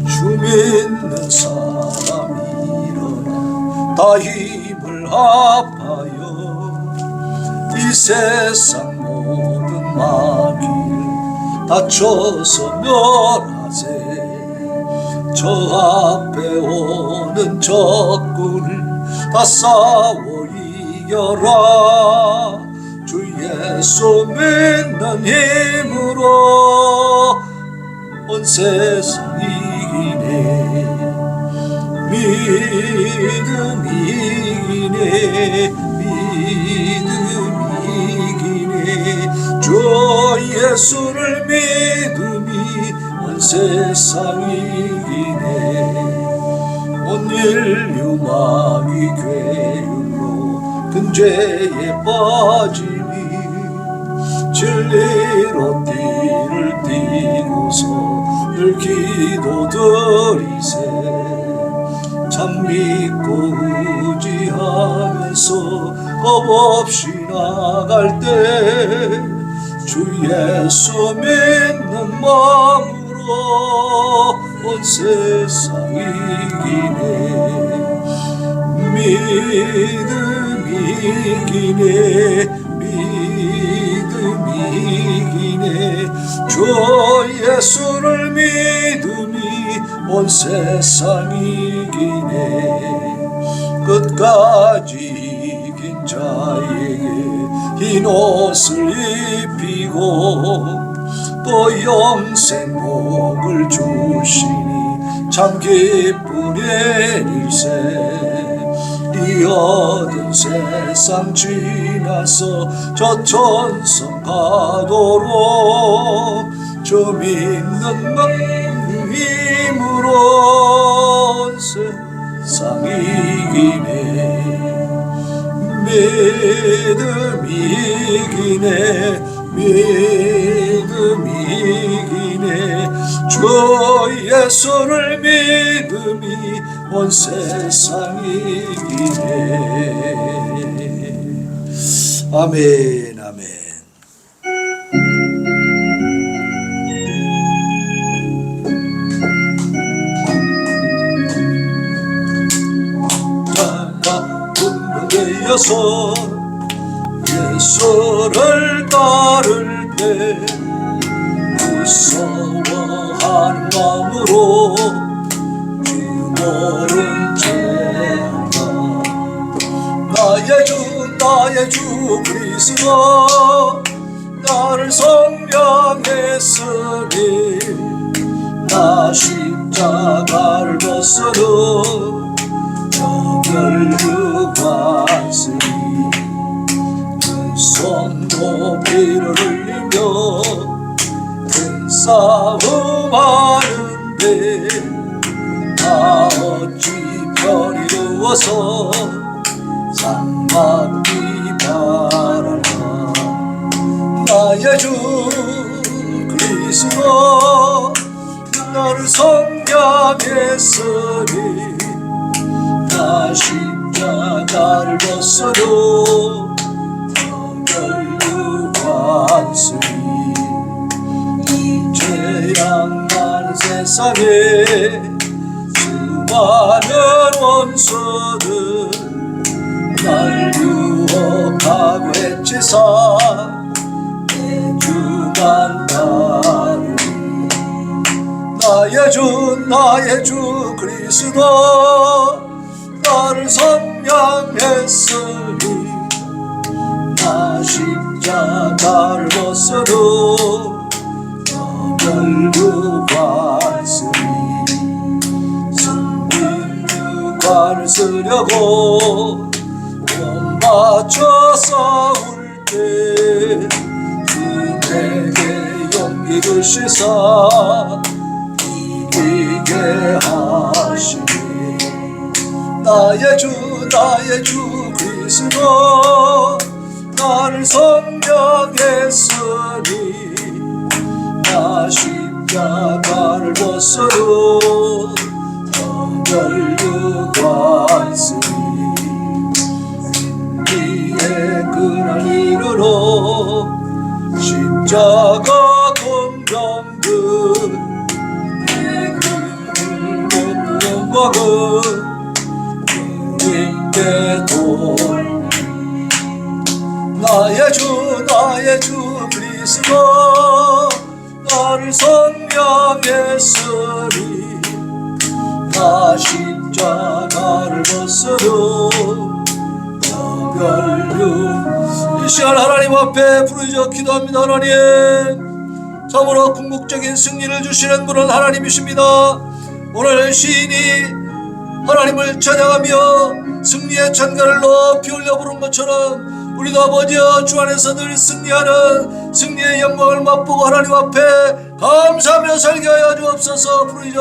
주 믿는 사람이 일어나 다 힘을 합하여 이 세상 모든 마귀를 다쳐서 멸하세. 저 앞에 오는 적군을 다 싸워 이겨라. 주 예수 믿는 힘으로 온 세상 이기네. 믿음 이기네. 믿음 이기네. 주 예수를 믿음이 온 세상 이기네. 온 인류 마귀 괴율로 큰 죄에 빠지니 진리로 띠를 띠고서 늘 기도드리세. 참 믿고 의지하면서 겁없이 나갈 때 주 예수 믿는 마음으로 온 세상 이기네. 믿음 이기네. 믿음 이기네. 주 예수를 믿음이 온 세상 이기네. 끝까지 이긴 자에게 흰 옷을 입히고 또 영생 복을 주시니 참 기쁜 일일세. 이 어두운 세상 지나서 저 천성 가도록 주 믿는 힘으로 온 세상 이기네. 믿음 이기네. 믿음 이기네. 주 예수를 믿음이 온 세상 이기네. 아멘 아멘. 되어서 예수를 따를 때 무서워하는 마음으로 주 모른 채한다. 나의 주 그리스도 나를 성량했으니 나 십자가를 벗어도 결국왔으니 그 손도 피를 흘리며 큰 싸움하는데 나 어찌 편히 누워서 상받기 바라나. 나의 주 그리스도 나를 성량했으니 나 십자가를 벗어도 결국왔으니 죄악 많은 세상에 수많은 원수들 날 유혹하고 해치사 내 주만 따르니 나의 주 그리스도 나를 성량했으니 나 십자가를 벗어도 결국왔으니 승리유관을 쓰려고 돈 맞춰 싸울 때 주 내게 용기 주시사 이기게 하시니 나의 주 그리스도 나를 성량했으니 나 십자가를 벗어도 결국왔으니 승리의 그날 이르러 십자가 동정들 내 금을 못 먹은 주님께 돌 나의 주 그리스도 나를 성량했으니 나 십자가를 벗어도 멸류. 이 시간 하나님 앞에 부르짖어 기도합니다. 하나님, 참으로 궁극적인 승리를 주시는 분은 하나님이십니다. 오늘 시인이 하나님을 찬양하며 승리의 찬가를 높이 올려 부른 것처럼 우리도 아버지여 주 안에서 늘 승리하는 승리의 영광을 맛보고 하나님 앞에 감사하며 살게 하여 주옵소서. 부르짖어